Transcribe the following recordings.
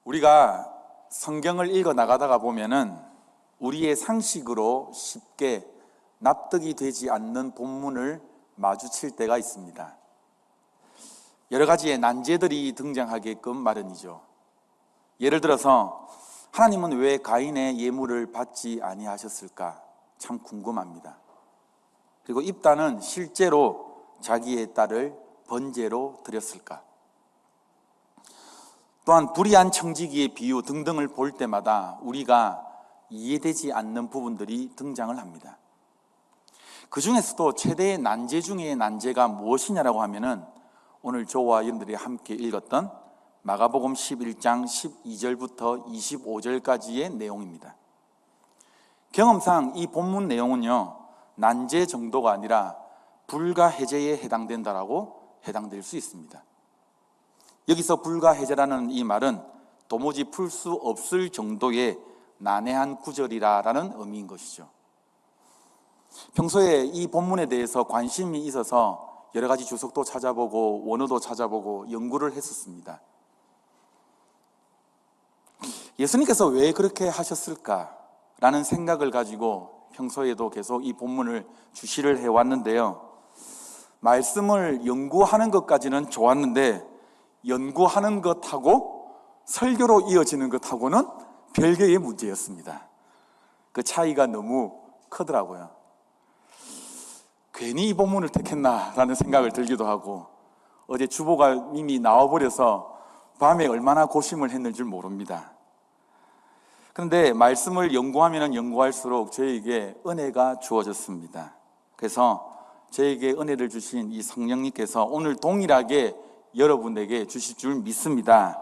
우리가 성경을 읽어 나가다가 보면은 우리의 상식으로 쉽게 납득이 되지 않는 본문을 마주칠 때가 있습니다. 여러 가지의 난제들이 등장하게끔 마련이죠. 예를 들어서 하나님은 왜 가인의 예물을 받지 아니하셨을까? 참 궁금합니다. 그리고 입다는 실제로 자기의 딸을 번제로 드렸을까? 또한 불의한 청지기의 비유 등등을 볼 때마다 우리가 이해되지 않는 부분들이 등장을 합니다. 그 중에서도 최대의 난제 중의 난제가 무엇이냐라고 하면은 오늘 저와 여러분들이 함께 읽었던 마가복음 11장 12절부터 25절까지의 내용입니다. 경험상 이 본문 내용은요, 난제 정도가 아니라 불가해제에 해당될 수 있습니다. 여기서 불가해제라는 이 말은 도무지 풀 수 없을 정도의 난해한 구절이라는 의미인 것이죠. 평소에 이 본문에 대해서 관심이 있어서 여러 가지 주석도 찾아보고 원어도 찾아보고 연구를 했었습니다. 예수님께서 왜 그렇게 하셨을까라는 생각을 가지고 평소에도 계속 이 본문을 주시를 해왔는데요. 말씀을 연구하는 것까지는 좋았는데 연구하는 것하고 설교로 이어지는 것하고는 별개의 문제였습니다. 그 차이가 너무 크더라고요. 괜히 이 본문을 택했나라는 생각을 들기도 하고, 어제 주보가 이미 나와버려서 밤에 얼마나 고심을 했는지 줄 모릅니다. 그런데 말씀을 연구하면 연구할수록 저에게 은혜가 주어졌습니다. 그래서 저에게 은혜를 주신 이 성령님께서 오늘 동일하게 여러분에게 주실 줄 믿습니다.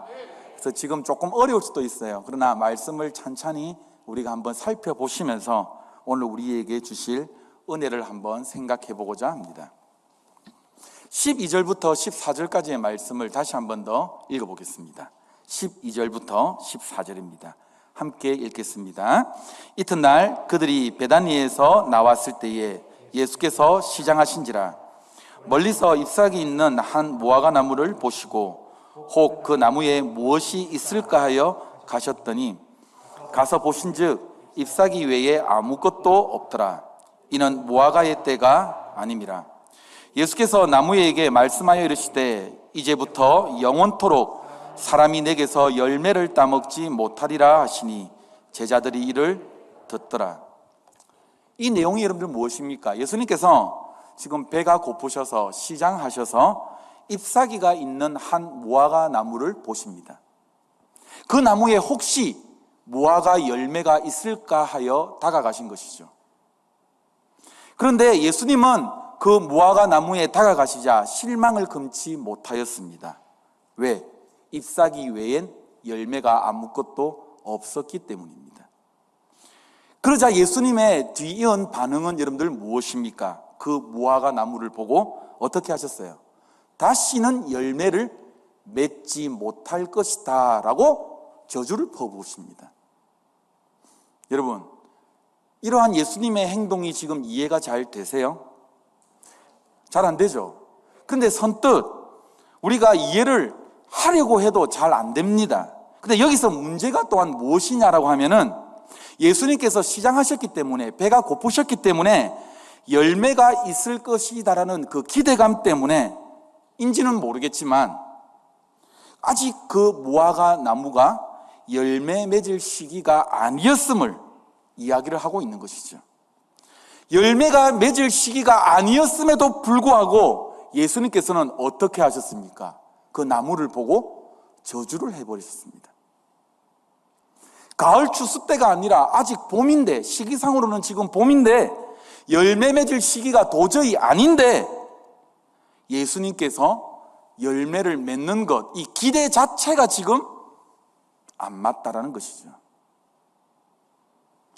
그래서 지금 조금 어려울 수도 있어요. 그러나 말씀을 찬찬히 우리가 한번 살펴보시면서 오늘 우리에게 주실 은혜를 한번 생각해 보고자 합니다. 12절부터 14절까지의 말씀을 다시 한번 더 읽어보겠습니다. 12절부터 14절입니다. 함께 읽겠습니다. 이튿날 그들이 베다니에서 나왔을 때에 예수께서 시장하신지라 멀리서 잎사귀 있는 한 무화과 나무를 보시고 혹 그 나무에 무엇이 있을까 하여 가셨더니 가서 보신즉 잎사귀 외에 아무것도 없더라. 이는 무화과의 때가 아님이라. 예수께서 나무에게 말씀하여 이르시되 이제부터 영원토록 사람이 내게서 열매를 따먹지 못하리라 하시니 제자들이 이를 듣더라. 이 내용이 여러분들 무엇입니까? 예수님께서 지금 배가 고프셔서 시장하셔서 잎사귀가 있는 한 무화과 나무를 보십니다. 그 나무에 혹시 무화과 열매가 있을까 하여 다가가신 것이죠. 그런데 예수님은 그 무화과 나무에 다가가시자 실망을 금치 못하였습니다. 왜? 잎사귀 외엔 열매가 아무것도 없었기 때문입니다. 그러자 예수님의 뒤이은 반응은 여러분들 무엇입니까? 그 무화과 나무를 보고 어떻게 하셨어요? 다시는 열매를 맺지 못할 것이다 라고 저주를 퍼부으십니다. 여러분, 이러한 예수님의 행동이 지금 이해가 잘 되세요? 잘 안 되죠? 근데 선뜻 우리가 이해를 하려고 해도 잘 안 됩니다. 근데 여기서 문제가 또한 무엇이냐라고 하면은 예수님께서 시장하셨기 때문에, 배가 고프셨기 때문에 열매가 있을 것이다라는 그 기대감 때문에 인지는 모르겠지만 아직 그 무화과 나무가 열매 맺을 시기가 아니었음을 이야기를 하고 있는 것이죠. 열매가 맺을 시기가 아니었음에도 불구하고 예수님께서는 어떻게 하셨습니까? 그 나무를 보고 저주를 해버리셨습니다. 가을 추수 때가 아니라 아직 봄인데, 시기상으로는 지금 봄인데 열매 맺을 시기가 도저히 아닌데 예수님께서 열매를 맺는 것, 이 기대 자체가 지금 안 맞다라는 것이죠.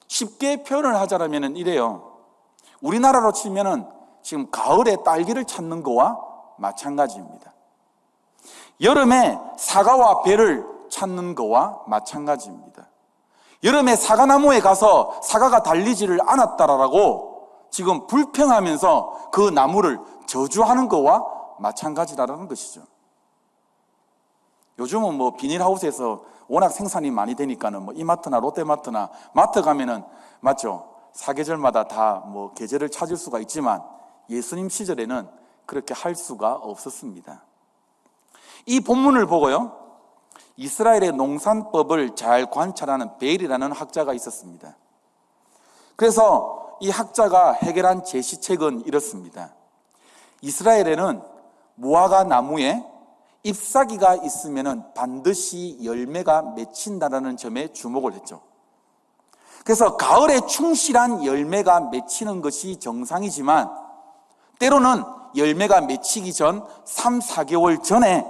쉽게 표현을 하자면 이래요. 우리나라로 치면은 지금 가을에 딸기를 찾는 거와 마찬가지입니다. 여름에 사과와 배를 찾는 거와 마찬가지입니다. 여름에 사과나무에 가서 사과가 달리지를 않았다라고 지금 불평하면서 그 나무를 저주하는 거와 마찬가지라는 것이죠. 요즘은 비닐하우스에서 워낙 생산이 많이 되니까는 뭐 이마트나 롯데마트나 마트 가면은 맞죠? 사계절마다 다 뭐 계절을 찾을 수가 있지만 예수님 시절에는 그렇게 할 수가 없었습니다. 이 본문을 보고요, 이스라엘의 농산법을 잘 관찰하는 베일이라는 학자가 있었습니다. 그래서 이 학자가 해결한 제시책은 이렇습니다. 이스라엘에는 무화과 나무에 잎사귀가 있으면 반드시 열매가 맺힌다는 점에 주목을 했죠. 그래서 가을에 충실한 열매가 맺히는 것이 정상이지만 때로는 열매가 맺히기 전 3, 4개월 전에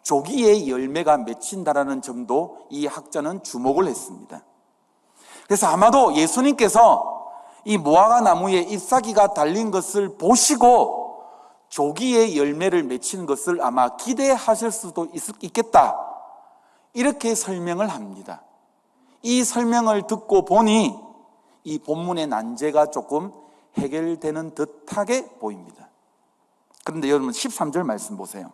조기에 열매가 맺힌다는 점도 이 학자는 주목을 했습니다. 그래서 아마도 예수님께서 이 무화과 나무에 잎사귀가 달린 것을 보시고 조기에 열매를 맺히는 것을 아마 기대하실 수도 있겠다, 이렇게 설명을 합니다. 이 설명을 듣고 보니 이 본문의 난제가 조금 해결되는 듯하게 보입니다. 그런데 여러분 13절 말씀 보세요.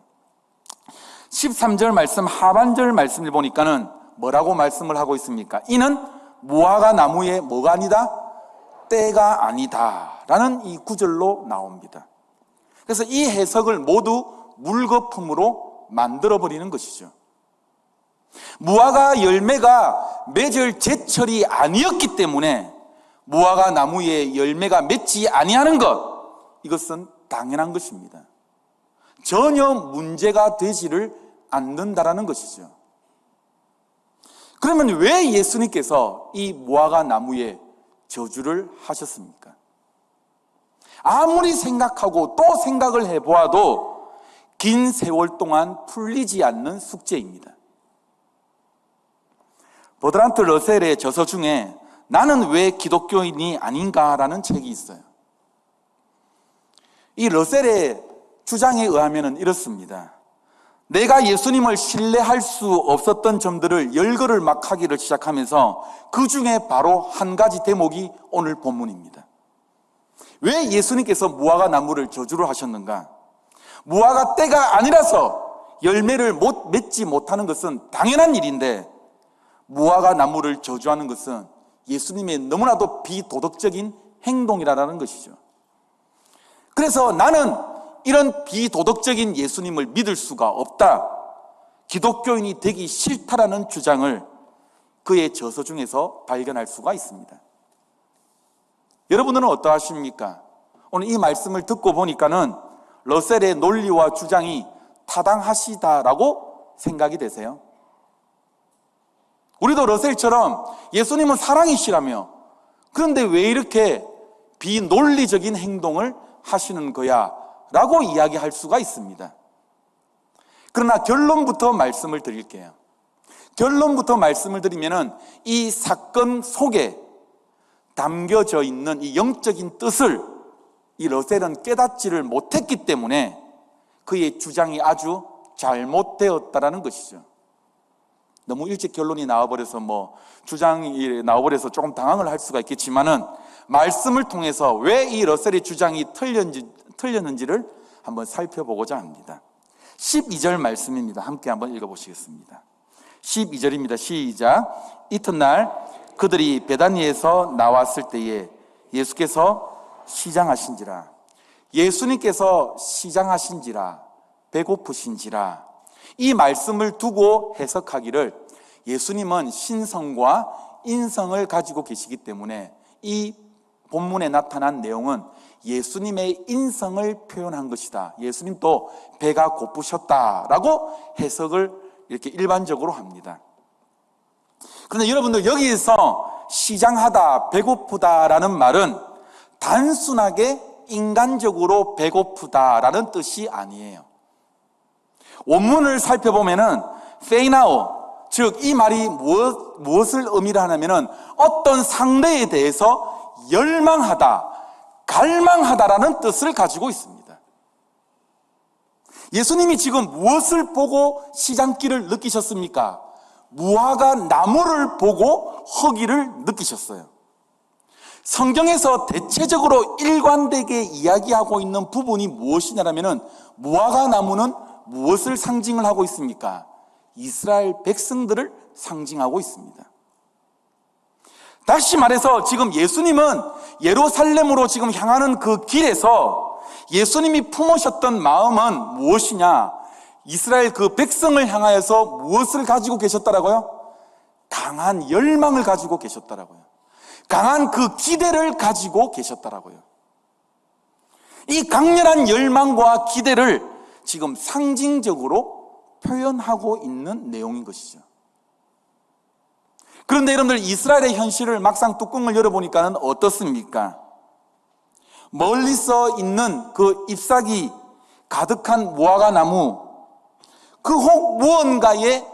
13절 말씀 하반절 말씀을 보니까는 뭐라고 말씀을 하고 있습니까? 이는 무화과 나무의 뭐가 아니다? 때가 아니다 라는 이 구절로 나옵니다. 그래서 이 해석을 모두 물거품으로 만들어버리는 것이죠. 무화과 열매가 맺을 제철이 아니었기 때문에 무화과 나무에 열매가 맺지 아니하는 것, 이것은 당연한 것입니다. 전혀 문제가 되지를 않는다라는 것이죠. 그러면 왜 예수님께서 이 무화과 나무에 저주를 하셨습니까? 아무리 생각하고 또 생각을 해보아도 긴 세월 동안 풀리지 않는 숙제입니다. 버드란트 러셀의 저서 중에 나는 왜 기독교인이 아닌가라는 책이 있어요. 이 러셀의 주장에 의하면 이렇습니다. 내가 예수님을 신뢰할 수 없었던 점들을 열거를 막 하기를 시작하면서 그 중에 바로 한 가지 대목이 오늘 본문입니다. 왜 예수님께서 무화과 나무를 저주를 하셨는가? 무화과 때가 아니라서 열매를 맺지 못하는 것은 당연한 일인데 무화과 나무를 저주하는 것은 예수님의 너무나도 비도덕적인 행동이라는 것이죠. 그래서 나는 이런 비도덕적인 예수님을 믿을 수가 없다, 기독교인이 되기 싫다라는 주장을 그의 저서 중에서 발견할 수가 있습니다. 여러분들은 어떠하십니까? 오늘 이 말씀을 듣고 보니까는 러셀의 논리와 주장이 타당하시다라고 생각이 되세요? 우리도 러셀처럼 예수님은 사랑이시라며, 그런데 왜 이렇게 비논리적인 행동을 하시는 거야? 라고 이야기할 수가 있습니다. 그러나 결론부터 말씀을 드릴게요. 결론부터 말씀을 드리면은 이 사건 속에 담겨져 있는 이 영적인 뜻을 이 러셀은 깨닫지를 못했기 때문에 그의 주장이 아주 잘못되었다라는 것이죠. 너무 일찍 결론이 나와버려서 주장이 나와버려서 조금 당황을 할 수가 있겠지만은 말씀을 통해서 왜 이 러셀의 주장이 틀렸는지를 한번 살펴보고자 합니다. 12절 말씀입니다. 함께 한번 읽어보시겠습니다. 12절입니다. 시작. 이튿날 그들이 베다니에서 나왔을 때에 예수께서 시장하신지라. 예수님께서 시장하신지라, 배고프신지라, 이 말씀을 두고 해석하기를 예수님은 신성과 인성을 가지고 계시기 때문에 이 본문에 나타난 내용은 예수님의 인성을 표현한 것이다, 예수님도 배가 고프셨다라고 해석을 이렇게 일반적으로 합니다. 그런데 여러분들, 여기에서 시장하다, 배고프다라는 말은 단순하게 인간적으로 배고프다라는 뜻이 아니에요. 원문을 살펴보면은 페이나오, 즉 이 말이 무엇을 의미를 하냐면은 어떤 상대에 대해서 열망하다, 갈망하다라는 뜻을 가지고 있습니다. 예수님이 지금 무엇을 보고 시장기를 느끼셨습니까? 무화과 나무를 보고 허기를 느끼셨어요. 성경에서 대체적으로 일관되게 이야기하고 있는 부분이 무엇이냐면 무화과 나무는 무엇을 상징을 하고 있습니까? 이스라엘 백성들을 상징하고 있습니다. 다시 말해서 지금 예수님은 예루살렘으로 지금 향하는 그 길에서 예수님이 품으셨던 마음은 무엇이냐? 이스라엘 그 백성을 향하여서 무엇을 가지고 계셨다라고요? 강한 열망을 가지고 계셨다라고요. 강한 그 기대를 가지고 계셨다라고요. 이 강렬한 열망과 기대를 지금 상징적으로 표현하고 있는 내용인 것이죠. 그런데 여러분들, 이스라엘의 현실을 막상 뚜껑을 열어보니까는 어떻습니까? 멀리서 있는 그 잎사귀 가득한 무화과 나무, 그 혹 무언가에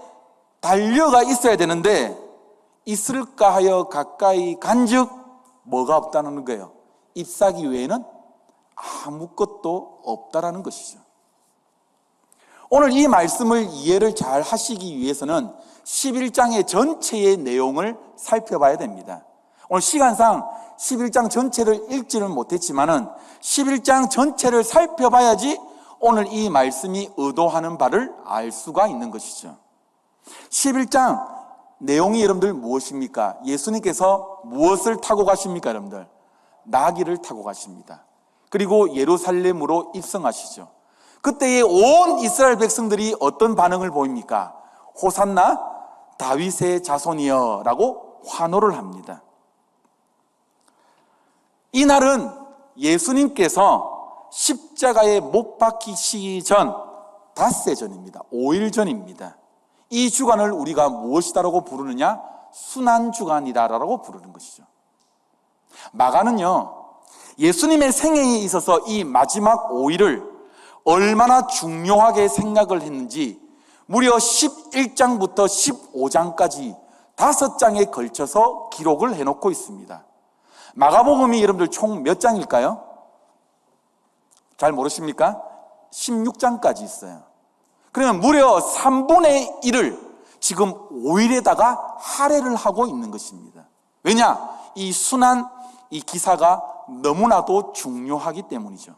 달려가 있어야 되는데 있을까 하여 가까이 간즉 뭐가 없다는 거예요. 잎사귀 외에는 아무것도 없다라는 것이죠. 오늘 이 말씀을 이해를 잘 하시기 위해서는 11장의 전체의 내용을 살펴봐야 됩니다. 오늘 시간상 11장 전체를 읽지는 못했지만은 11장 전체를 살펴봐야지 오늘 이 말씀이 의도하는 바를 알 수가 있는 것이죠. 11장 내용이 여러분들 무엇입니까? 예수님께서 무엇을 타고 가십니까, 여러분들? 나귀를 타고 가십니다. 그리고 예루살렘으로 입성하시죠. 그때의 온 이스라엘 백성들이 어떤 반응을 보입니까? 호산나 다윗의 자손이여 라고 환호를 합니다. 이날은 예수님께서 십자가에 못 박히시기 전 닷새 전입니다. 5일 전입니다. 이 주간을 우리가 무엇이다라고 부르느냐? 순환주간이다라고 부르는 것이죠. 마가는요, 예수님의 생애에 있어서 이 마지막 5일을 얼마나 중요하게 생각을 했는지 무려 11장부터 15장까지 5장에 걸쳐서 기록을 해놓고 있습니다. 마가복음이 여러분들 총 몇 장일까요? 잘 모르십니까? 16장까지 있어요. 그러면 무려 3분의 1을 지금 5일에다가 할애를 하고 있는 것입니다. 왜냐? 이 순환, 이 기사가 너무나도 중요하기 때문이죠.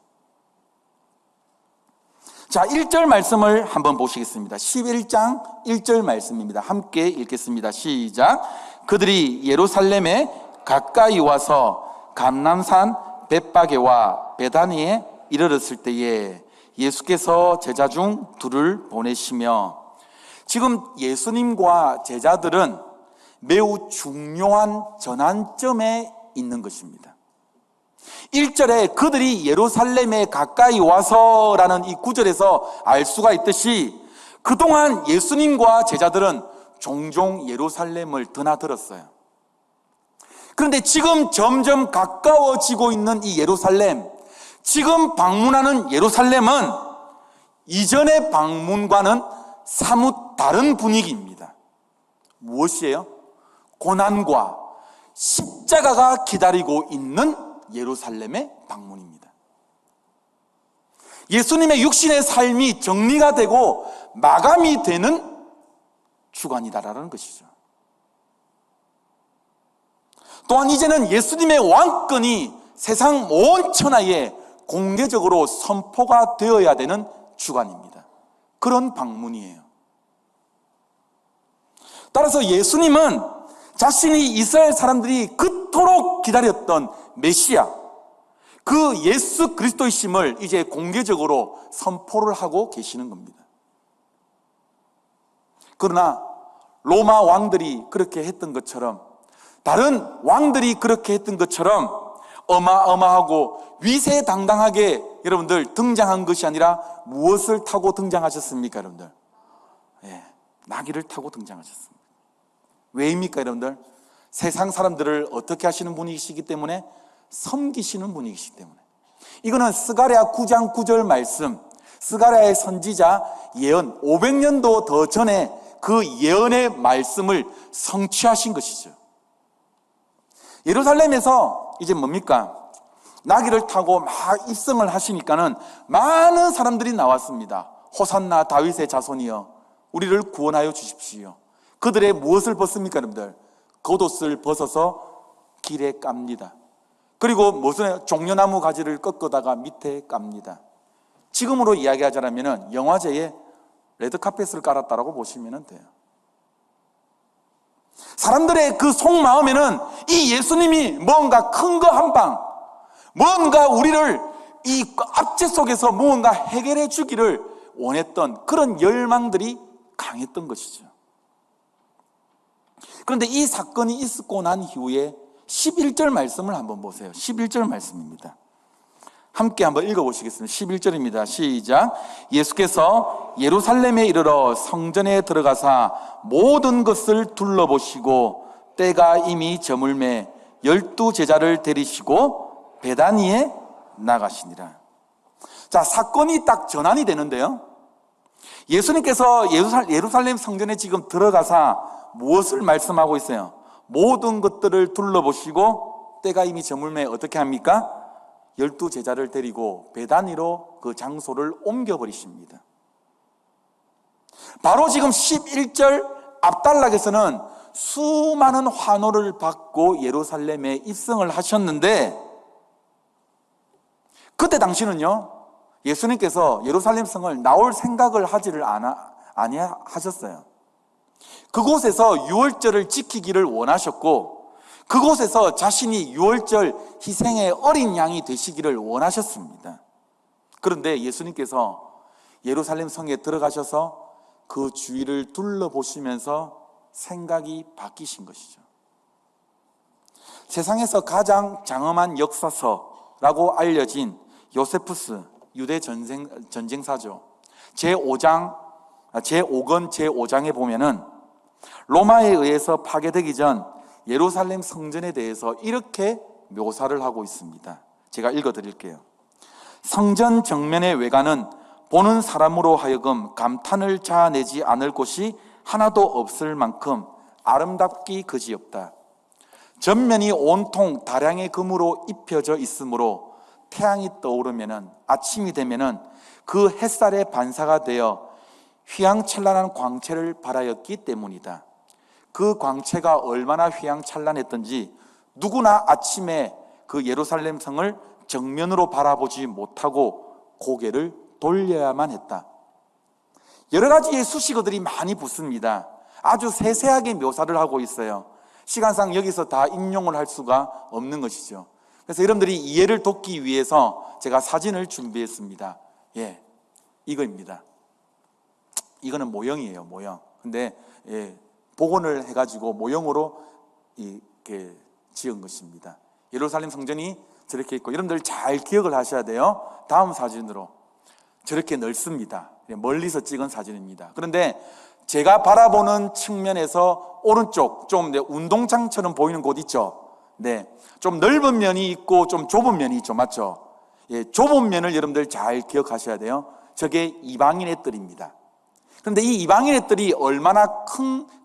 자, 1절 말씀을 한번 보시겠습니다. 11장 1절 말씀입니다. 함께 읽겠습니다. 시작. 그들이 예루살렘에 가까이 와서 감람산 벳바게와 베다니에 이르렀을 때에 예수께서 제자 중 둘을 보내시며, 지금 예수님과 제자들은 매우 중요한 전환점에 있는 것입니다. 1절에 그들이 예루살렘에 가까이 와서라는 이 구절에서 알 수가 있듯이 그동안 예수님과 제자들은 종종 예루살렘을 드나들었어요. 그런데 지금 점점 가까워지고 있는 이 예루살렘, 지금 방문하는 예루살렘은 이전의 방문과는 사뭇 다른 분위기입니다. 무엇이에요? 고난과 십자가가 기다리고 있는 예루살렘의 방문입니다. 예수님의 육신의 삶이 정리가 되고 마감이 되는 주간이다라는 것이죠. 또한 이제는 예수님의 왕권이 세상 온 천하에 공개적으로 선포가 되어야 되는 주간입니다. 그런 방문이에요. 따라서 예수님은 자신이 이스라엘 사람들이 그토록 기다렸던 메시아, 그 예수 그리스도이심을 이제 공개적으로 선포를 하고 계시는 겁니다. 그러나 로마 왕들이 그렇게 했던 것처럼, 다른 왕들이 그렇게 했던 것처럼 어마어마하고 위세당당하게 여러분들 등장한 것이 아니라 무엇을 타고 등장하셨습니까, 여러분들? 나귀를 타고 등장하셨습니다. 왜입니까, 여러분들? 세상 사람들을 어떻게 하시는 분이시기 때문에? 섬기시는 분이시기 때문에. 이거는 스가랴 9장 9절 말씀, 스가랴의 선지자 예언 500년도 더 전에 그 예언의 말씀을 성취하신 것이죠. 예루살렘에서 이제 뭡니까? 나귀를 타고 막 입성을 하시니까는 많은 사람들이 나왔습니다. 호산나 다윗의 자손이여 우리를 구원하여 주십시오. 그들의 무엇을 벗습니까, 여러분들? 겉옷을 벗어서 길에 깝니다. 그리고 무슨 종려나무 가지를 꺾어다가 밑에 깝니다. 지금으로 이야기하자면 영화제에 레드카펫을 깔았다라고 보시면 돼요. 사람들의 그 속마음에는 이 예수님이 뭔가 큰 거 한 방, 뭔가 우리를 이 압제 속에서 무언가 해결해 주기를 원했던 그런 열망들이 강했던 것이죠. 그런데 이 사건이 있고 난 이후에 11절 말씀을 한번 보세요. 11절 말씀입니다. 함께 한번 읽어보시겠습니다. 11절입니다. 시작. 예수께서 예루살렘에 이르러 성전에 들어가사 모든 것을 둘러보시고 때가 이미 저물매 12 제자를 데리시고 베다니에 나가시니라. 자, 사건이 딱 전환이 되는데요, 예수님께서 예루살렘 성전에 지금 들어가사 무엇을 말씀하고 있어요? 모든 것들을 둘러보시고 때가 이미 저물매 어떻게 합니까? 12 제자를 데리고 베다니로 그 장소를 옮겨버리십니다. 바로 지금 11절 앞단락에서는 수많은 환호를 받고 예루살렘에 입성을 하셨는데, 그때 당시는요, 예수님께서 예루살렘 성을 나올 생각을 하지를 아니하셨어요. 그곳에서 유월절을 지키기를 원하셨고, 그곳에서 자신이 유월절 희생의 어린 양이 되시기를 원하셨습니다. 그런데 예수님께서 예루살렘 성에 들어가셔서 그 주위를 둘러보시면서 생각이 바뀌신 것이죠. 세상에서 가장 장엄한 역사서라고 알려진 요세푸스 유대 전쟁사죠. 제5권 제5장에 보면은 로마에 의해서 파괴되기 전 예루살렘 성전에 대해서 이렇게 묘사를 하고 있습니다. 제가 읽어드릴게요. 성전 정면의 외관은 보는 사람으로 하여금 감탄을 자아내지 않을 곳이 하나도 없을 만큼 아름답기 그지없다. 전면이 온통 다량의 금으로 입혀져 있으므로 태양이 떠오르면은, 아침이 되면은 그 햇살의 반사가 되어 휘황찬란한 광채를 발하였기 때문이다. 그 광채가 얼마나 휘황찬란했던지 누구나 아침에 그 예루살렘 성을 정면으로 바라보지 못하고 고개를 돌려야만 했다. 여러 가지의 수식어들이 많이 붙습니다. 아주 세세하게 묘사를 하고 있어요. 시간상 여기서 다 인용을 할 수가 없는 것이죠. 그래서 여러분들이 이해를 돕기 위해서 제가 사진을 준비했습니다. 예, 이거입니다. 이거는 모형이에요, 모형. 근데 복원을 해가지고 모형으로 이렇게 지은 것입니다. 예루살렘 성전이 저렇게 있고, 여러분들 잘 기억을 하셔야 돼요. 다음 사진으로 저렇게 넓습니다. 멀리서 찍은 사진입니다. 그런데 제가 바라보는 측면에서 오른쪽 좀 운동장처럼 보이는 곳 있죠. 네, 좀 넓은 면이 있고 좀 좁은 면이 있죠, 맞죠? 예, 좁은 면을 여러분들 잘 기억하셔야 돼요. 저게 이방인의 뜰입니다. 그런데 이 이방인의 뜰이 얼마나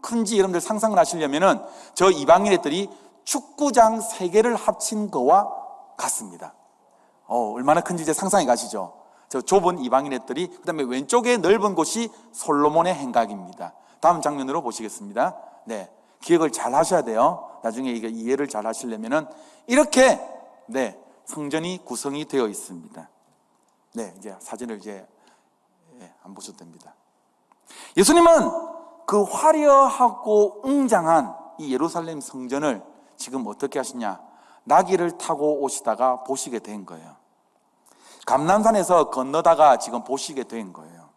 큰지 여러분들 상상을 하시려면은 저 이방인의 뜰이 축구장 3개를 합친 거와 같습니다. 얼마나 큰지 이제 상상이 가시죠? 저 좁은 이방인의 뜰이, 그 다음에 왼쪽에 넓은 곳이 솔로몬의 행각입니다. 다음 장면으로 보시겠습니다. 네, 기억을 잘 하셔야 돼요. 나중에 이게 이해를 잘 하시려면은 이렇게 성전이 구성이 되어 있습니다. 네, 이제 사진을 이제 안 보셔도 됩니다. 예수님은 그 화려하고 웅장한 이 예루살렘 성전을 지금 어떻게 하시냐? 나귀를 타고 오시다가 보시게 된 거예요. 감람산에서 건너다가 지금 보시게 된 거예요.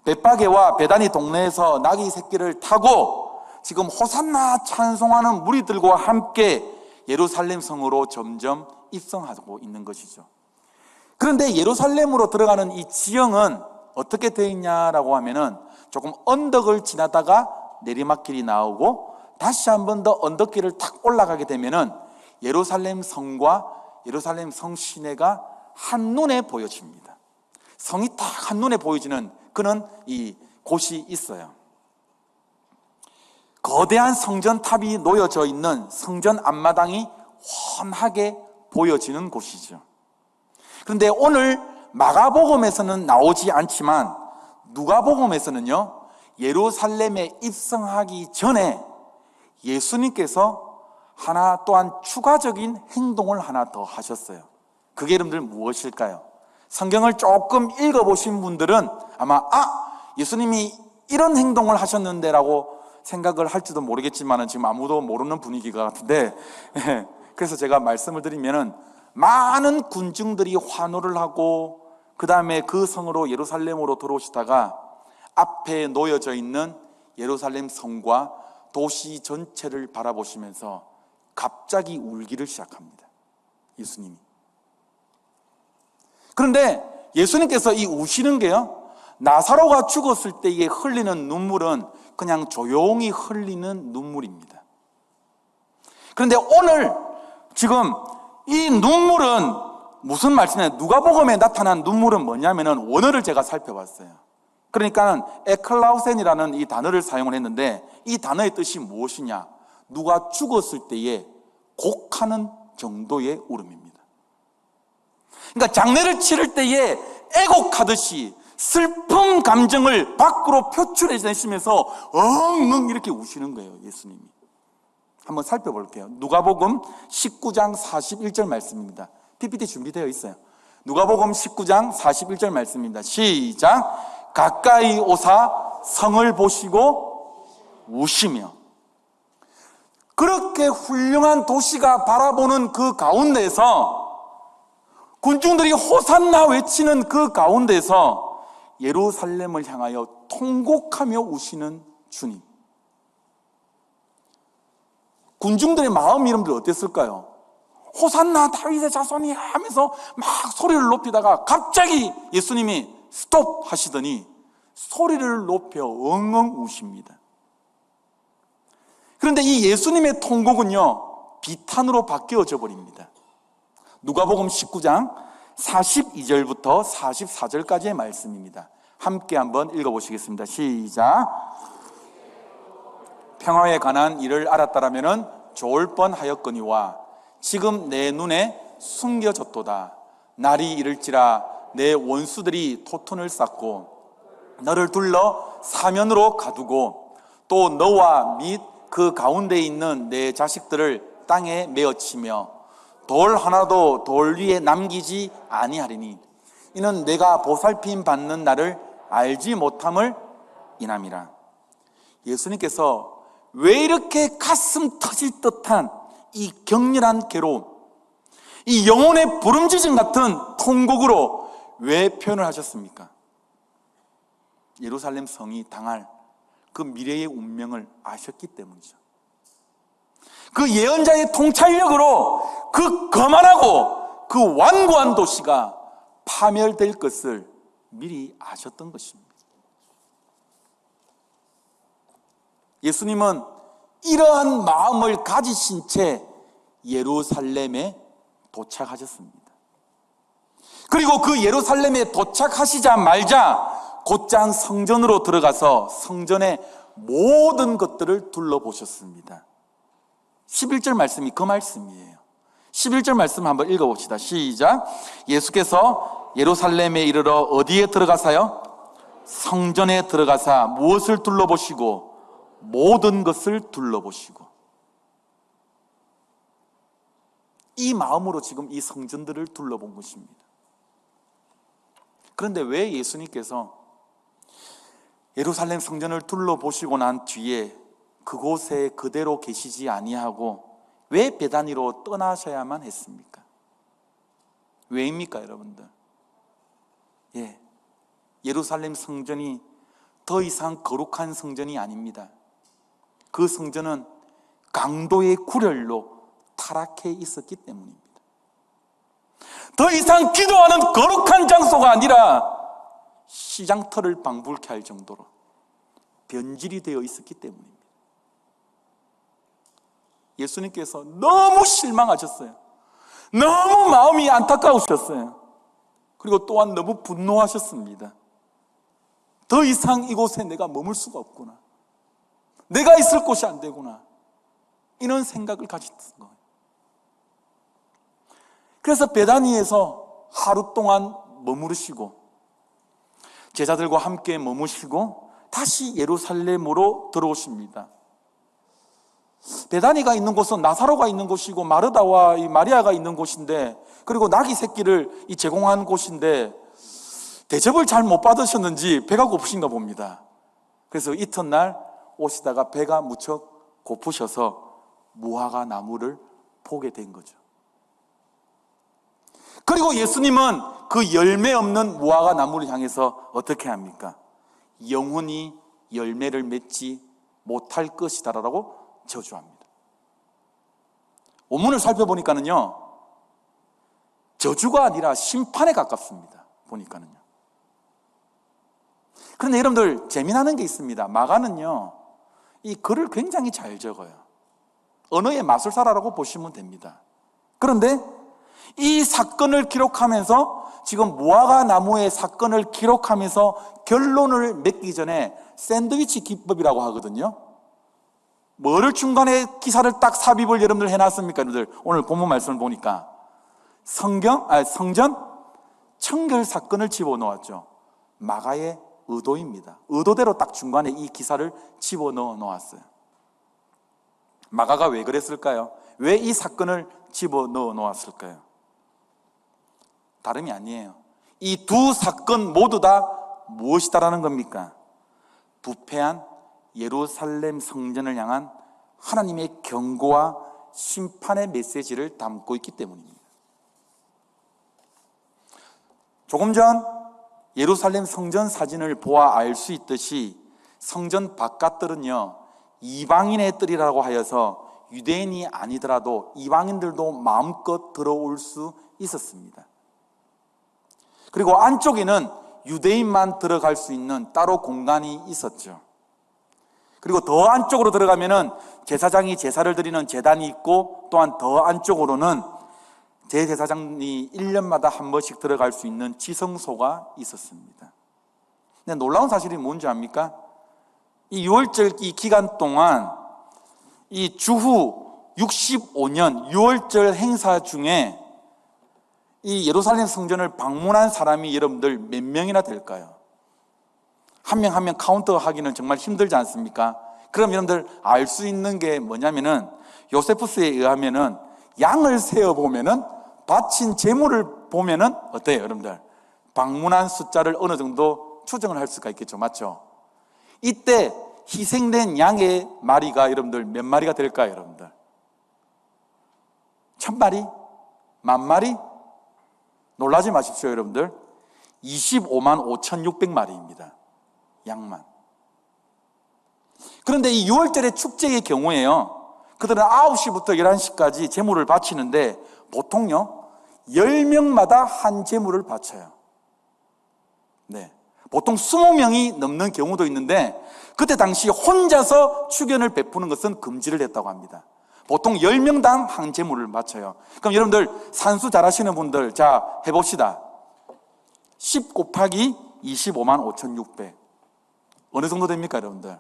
벳바게와 베다니 동네에서 나귀 새끼를 타고 지금 호산나 찬송하는 무리들과 함께 예루살렘 성으로 점점 입성하고 있는 것이죠. 그런데 예루살렘으로 들어가는 이 지형은 어떻게 되어 있냐라고 하면은 조금 언덕을 지나다가 내리막길이 나오고 다시 한 번 더 언덕길을 탁 올라가게 되면은 예루살렘 성과 예루살렘 성 시내가 한눈에 보여집니다. 성이 딱 한눈에 보여지는 그런 이 곳이 있어요. 거대한 성전탑이 놓여져 있는 성전 앞마당이 훤하게 보여지는 곳이죠. 그런데 오늘 마가복음에서는 나오지 않지만 누가복음에서는요, 예루살렘에 입성하기 전에 예수님께서 하나 또한 추가적인 행동을 하나 더 하셨어요. 그게 여러분들 무엇일까요? 성경을 조금 읽어보신 분들은 아마 예수님이 이런 행동을 하셨는데 라고 생각을 할지도 모르겠지만 지금 아무도 모르는 분위기가 같은데 그래서 제가 말씀을 드리면은 많은 군중들이 환호를 하고 그 다음에 그 성으로 예루살렘으로 들어오시다가 앞에 놓여져 있는 예루살렘 성과 도시 전체를 바라보시면서 갑자기 울기를 시작합니다. 예수님이. 그런데 예수님께서 이 우시는 게요, 나사로가 죽었을 때에 흘리는 눈물은 그냥 조용히 흘리는 눈물입니다. 그런데 오늘 지금 이 눈물은 무슨 말씀이냐면, 누가복음에 나타난 눈물은 뭐냐면은 원어를 제가 살펴봤어요. 그러니까 에클라우센이라는 이 단어를 사용을 했는데, 이 단어의 뜻이 무엇이냐? 누가 죽었을 때에 곡하는 정도의 울음입니다. 그러니까 장례를 치를 때에 애곡하듯이 슬픔 감정을 밖으로 표출해내시면서 엉엉 이렇게 우시는 거예요, 예수님이. 한번 살펴볼게요. 누가복음 19장 41절 말씀입니다. PPT 준비되어 있어요. 누가복음 19장 41절 말씀입니다. 시작. 가까이 오사 성을 보시고 우시며. 그렇게 훌륭한 도시가 바라보는 그 가운데서, 군중들이 호산나 외치는 그 가운데서 예루살렘을 향하여 통곡하며 우시는 주님. 군중들의 마음 이름들 어땠을까요? 호산나 다윗의 자손이 하면서 막 소리를 높이다가 갑자기 예수님이 스톱 하시더니 소리를 높여 엉엉 우십니다. 그런데 이 예수님의 통곡은요, 비탄으로 바뀌어져 버립니다. 누가복음 19장 42절부터 44절까지의 말씀입니다. 함께 한번 읽어보시겠습니다. 시작. 평화에 관한 일을 알았다라면 좋을 뻔하였거니와 지금 내 눈에 숨겨졌도다. 날이 이를지라 내 원수들이 토톤을 쌓고 너를 둘러 사면으로 가두고 또 너와 및 그 가운데 있는 내 자식들을 땅에 메어치며 돌 하나도 돌 위에 남기지 아니하리니 이는 내가 보살핌 받는 날을 알지 못함을 인함이라. 예수님께서 왜 이렇게 가슴 터질 듯한 이 격렬한 괴로움, 이 영혼의 부름지짐 같은 통곡으로 왜 표현을 하셨습니까? 예루살렘 성이 당할 그 미래의 운명을 아셨기 때문이죠. 그 예언자의 통찰력으로 그 거만하고 그 완고한 도시가 파멸될 것을 미리 아셨던 것입니다. 예수님은 이러한 마음을 가지신 채 예루살렘에 도착하셨습니다. 그리고 그 예루살렘에 도착하시자마자 곧장 성전으로 들어가서 성전의 모든 것들을 둘러보셨습니다. 11절 말씀이 그 말씀이에요. 11절 말씀 한번 읽어봅시다. 시작. 예수께서 예루살렘에 이르러 어디에 들어가사요? 성전에 들어가사 무엇을 둘러보시고? 모든 것을 둘러보시고. 이 마음으로 지금 이 성전들을 둘러본 것입니다. 그런데 왜 예수님께서 예루살렘 성전을 둘러보시고 난 뒤에 그곳에 그대로 계시지 아니하고 왜 베다니로 떠나셔야만 했습니까? 왜입니까, 여러분들? 예루살렘 성전이 더 이상 거룩한 성전이 아닙니다. 그 성전은 강도의 굴혈로 타락해 있었기 때문입니다. 더 이상 기도하는 거룩한 장소가 아니라 시장터를 방불케 할 정도로 변질이 되어 있었기 때문입니다. 예수님께서 너무 실망하셨어요. 너무 마음이 안타까우셨어요. 그리고 또한 너무 분노하셨습니다. 더 이상 이곳에 내가 머물 수가 없구나. 내가 있을 곳이 안 되구나. 이런 생각을 가졌던 거예요. 그래서 베다니에서 하루 동안 머무르시고 제자들과 함께 머무시고 다시 예루살렘으로 들어오십니다. 베다니가 있는 곳은 나사로가 있는 곳이고 마르다와 이 마리아가 있는 곳인데, 그리고 나귀 새끼를 제공한 곳인데 대접을 잘 못 받으셨는지 배가 고프신가 봅니다. 그래서 이튿날 오시다가 배가 무척 고프셔서 무화과 나무를 보게 된 거죠. 그리고 예수님은 그 열매 없는 무화과 나무를 향해서 어떻게 합니까? 영원히 열매를 맺지 못할 것이다라고 저주합니다. 본문을 살펴보니까는요, 저주가 아니라 심판에 가깝습니다. 보니까는요. 그런데 여러분들 재미나는 게 있습니다. 마가는요, 이 글을 굉장히 잘 적어요. 언어의 마술사라고 보시면 됩니다. 그런데 이 사건을 기록하면서, 지금 무화과 나무의 사건을 기록하면서 결론을 맺기 전에 샌드위치 기법이라고 하거든요. 뭐를 중간에 기사를 딱 삽입을 여러분들 해놨습니까? 여러분들 오늘 본문 말씀을 보니까 성전 청결 사건을 집어넣었죠. 마가의 의도입니다. 의도대로 딱 중간에 이 기사를 집어넣어 놓았어요. 마가가 왜 그랬을까요? 왜 이 사건을 집어넣어 놓았을까요? 다름이 아니에요. 이 두 사건 모두 다 무엇이다라는 겁니까? 부패한 예루살렘 성전을 향한 하나님의 경고와 심판의 메시지를 담고 있기 때문입니다. 조금 전 예루살렘 성전 사진을 보아 알 수 있듯이 성전 바깥들은요, 이방인의 뜰이라고 하여서 유대인이 아니더라도 이방인들도 마음껏 들어올 수 있었습니다. 그리고 안쪽에는 유대인만 들어갈 수 있는 따로 공간이 있었죠. 그리고 더 안쪽으로 들어가면은 제사장이 제사를 드리는 제단이 있고, 또한 더 안쪽으로는 대제사장이 1년마다 한 번씩 들어갈 수 있는 지성소가 있었습니다. 근데 놀라운 사실이 뭔지 압니까? 이 6월절 이 기간 동안 이 주후 65년 6월절 행사 중에 이 예루살렘 성전을 방문한 사람이 여러분들 몇 명이나 될까요? 한 명 한 명 카운터 하기는 정말 힘들지 않습니까? 그럼 여러분들 알 수 있는 게 뭐냐면은, 요세푸스에 의하면은 양을 세어보면은, 바친 제물을 보면은 어때요 여러분들? 방문한 숫자를 어느 정도 추정을 할 수가 있겠죠. 맞죠? 이때 희생된 양의 마리가 여러분들 몇 마리가 될까요 여러분들? 1000마리? 10,000마리? 놀라지 마십시오 여러분들. 25만 5,600마리입니다 양만. 그런데 이 6월절의 축제의 경우에요, 그들은 9시부터 11시까지 제물을 바치는데 보통요 10명마다 한 제물을 바쳐요. 네, 보통 20명이 넘는 경우도 있는데, 그때 당시 혼자서 축연을 베푸는 것은 금지를 했다고 합니다. 보통 10명당 한 제물을 바쳐요. 그럼 여러분들 산수 잘하시는 분들, 자 해봅시다. 10 곱하기 25만 5,600 어느 정도 됩니까 여러분들?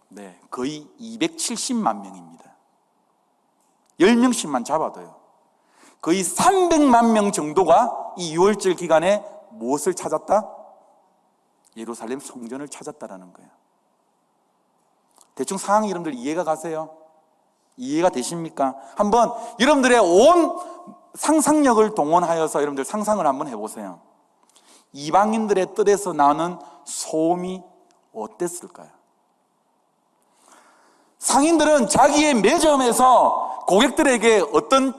네, 거의 270만 명입니다. 10명씩만 잡아도요, 거의 300만 명 정도가 이 6월절 기간에 무엇을 찾았다? 예루살렘 성전을 찾았다라는 거예요. 대충 상황이 여러분들 이해가 가세요? 이해가 되십니까? 한번 여러분들의 온 상상력을 동원하여서 여러분들 상상을 한번 해보세요. 이방인들의 뜰에서 나는 소음이 어땠을까요? 상인들은 자기의 매점에서 고객들에게 어떤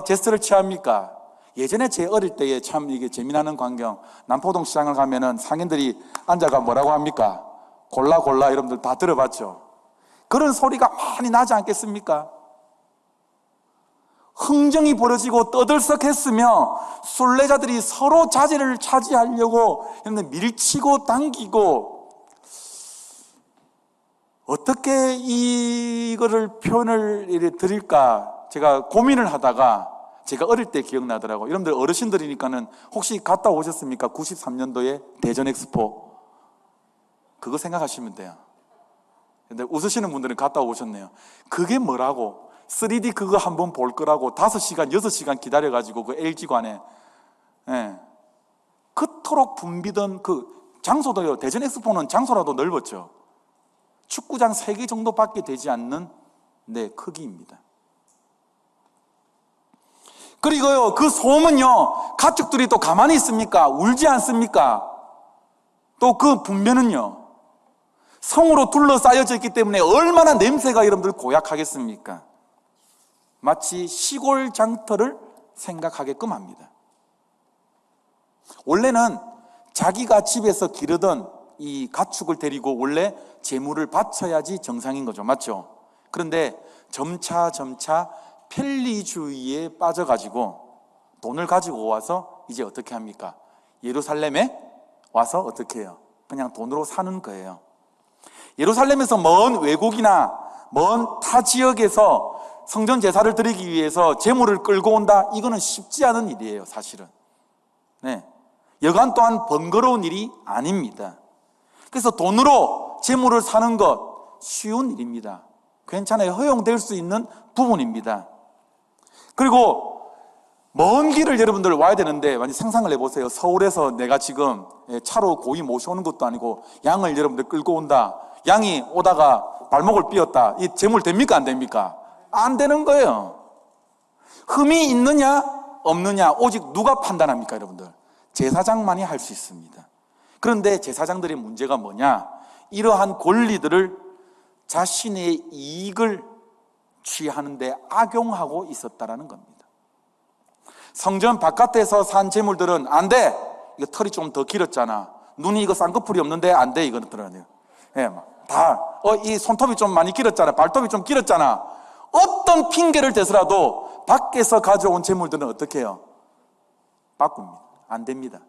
제스처를 취합니까? 예전에 제 어릴 때에 참 이게 재미나는 광경, 남포동 시장을 가면은 상인들이 앉아가 뭐라고 합니까? 골라 여러분들 다 들어봤죠? 그런 소리가 많이 나지 않겠습니까? 흥정이 벌어지고 떠들썩했으며 순례자들이 서로 자리를 차지하려고 밀치고 당기고, 어떻게 이거를 표현을 드릴까 제가 고민을 하다가, 제가 어릴 때 기억나더라고요. 여러분들 어르신들이니까는 혹시 갔다 오셨습니까? 93년도에 대전 엑스포. 그거 생각하시면 돼요. 근데 웃으시는 분들은 갔다 오셨네요. 그게 뭐라고? 3D 그거 한번 볼 거라고 5시간, 6시간 기다려가지고 그 LG관에, 예, 그토록 붐비던 그 장소도요, 대전 엑스포는 장소라도 넓었죠. 축구장 3개 정도밖에 되지 않는 크기입니다. 그리고요, 그 소음은요, 가축들이 또 가만히 있습니까? 울지 않습니까? 또 그 분변은요, 성으로 둘러싸여져 있기 때문에 얼마나 냄새가 여러분들 고약하겠습니까? 마치 시골 장터를 생각하게끔 합니다. 원래는 자기가 집에서 기르던 이 가축을 데리고 원래 제물을 바쳐야지 정상인 거죠. 맞죠? 그런데 점차 편리주의에 빠져가지고 돈을 가지고 와서 이제 어떻게 합니까? 예루살렘에 와서 어떻게 해요? 그냥 돈으로 사는 거예요. 예루살렘에서 먼 외국이나 먼 타 지역에서 성전 제사를 드리기 위해서 제물을 끌고 온다? 이거는 쉽지 않은 일이에요, 사실은. 네. 여간 또한 번거로운 일이 아닙니다. 그래서 돈으로 제물을 사는 것 쉬운 일입니다. 괜찮아요. 허용될 수 있는 부분입니다. 그리고 먼 길을 여러분들 와야 되는데 많이 상상을 해보세요. 서울에서 내가 지금 차로 고이 모셔오는 것도 아니고 양을 여러분들 끌고 온다. 양이 오다가 발목을 삐었다. 이 제물 됩니까? 안 됩니까? 안 되는 거예요. 흠이 있느냐 없느냐 오직 누가 판단합니까? 여러분들 제사장만이 할 수 있습니다. 그런데 제사장들의 문제가 뭐냐? 이러한 권리들을 자신의 이익을 취하는 데 악용하고 있었다라는 겁니다. 성전 바깥에서 산 제물들은 안 돼! 이거 털이 좀 더 길었잖아. 눈이 이거 쌍꺼풀이 없는데 안 돼! 이거는 들어야 예, 이 손톱이 좀 많이 길었잖아. 발톱이 좀 길었잖아. 어떤 핑계를 대서라도 밖에서 가져온 제물들은 어떻게 해요? 바꿉니다. 안 됩니다.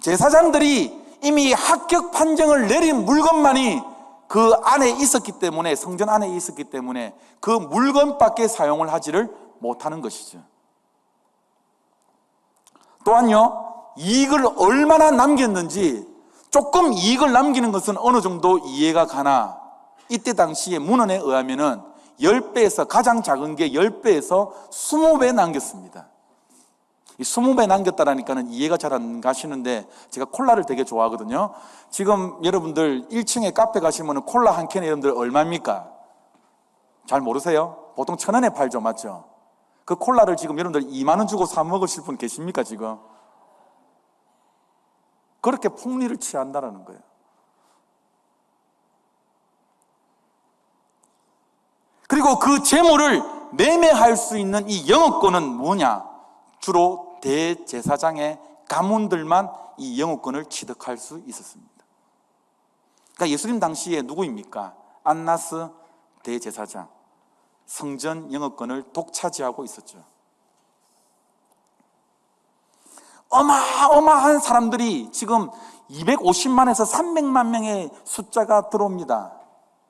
제사장들이 이미 합격 판정을 내린 물건만이 그 안에 있었기 때문에, 성전 안에 있었기 때문에 그 물건밖에 사용을 하지를 못하는 것이죠. 또한요, 이익을 얼마나 남겼는지, 조금 이익을 남기는 것은 어느 정도 이해가 가나, 이때 당시에 문헌에 의하면은 10배에서, 가장 작은 게 10배에서 20배 남겼습니다. 이 20배 남겼다라니까는 이해가 잘 안 가시는데, 제가 콜라를 되게 좋아하거든요. 지금 여러분들 1층에 카페 가시면 콜라 한 캔에 여러분들 얼마입니까? 잘 모르세요? 보통 1,000원에 팔죠, 맞죠? 그 콜라를 지금 여러분들 2만 원 주고 사 먹으실 분 계십니까, 지금? 그렇게 폭리를 취한다라는 거예요. 그리고 그 재물을 매매할 수 있는 이 영업권은 뭐냐? 주로 대제사장의 가문들만 이 영업권을 취득할 수 있었습니다. 그러니까 예수님 당시에 누구입니까? 안나스 대제사장, 성전 영업권을 독차지하고 있었죠. 어마어마한 사람들이 지금 250만에서 300만 명의 숫자가 들어옵니다.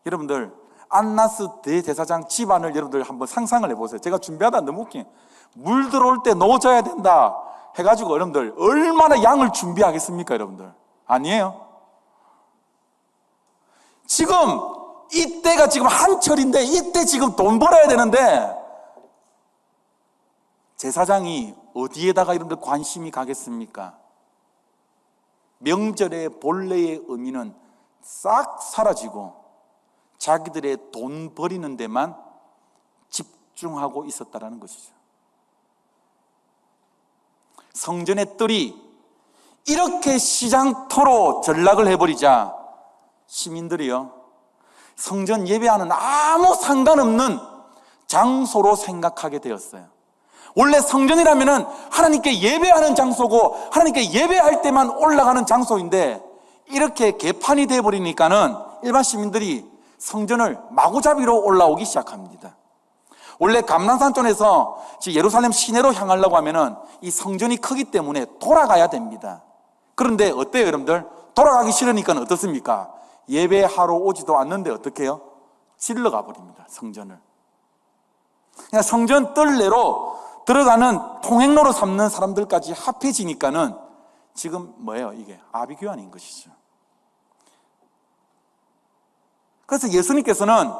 여러분들 안나스 대제사장 집안을 여러분들 한번 상상을 해보세요. 제가 준비하다 너무 웃긴, 물 들어올 때 넣어줘야 된다 해가지고 여러분들 얼마나 양을 준비하겠습니까? 여러분들 아니에요? 지금 이때가 지금 한철인데 이때 지금 돈 벌어야 되는데 제사장이 어디에다가 여러분들 관심이 가겠습니까? 명절의 본래의 의미는 싹 사라지고 자기들의 돈 버리는 데만 집중하고 있었다는 것이죠. 성전의 뜰이 이렇게 시장터로 전락을 해버리자 시민들이요, 성전 예배하는 아무 상관없는 장소로 생각하게 되었어요. 원래 성전이라면은 하나님께 예배하는 장소고 하나님께 예배할 때만 올라가는 장소인데 이렇게 개판이 되어버리니까는 일반 시민들이 성전을 마구잡이로 올라오기 시작합니다. 원래 감람산촌에서 예루살렘 시내로 향하려고 하면은 이 성전이 크기 때문에 돌아가야 됩니다. 그런데 어때요, 여러분들? 돌아가기 싫으니까 어떻습니까? 예배하러 오지도 않는데 어떻게 해요? 질러가 버립니다, 성전을. 그냥 성전 뜰내로 들어가는 통행로로 삼는 사람들까지 합해지니까는 지금 뭐예요? 이게 아비규환인 것이죠. 그래서 예수님께서는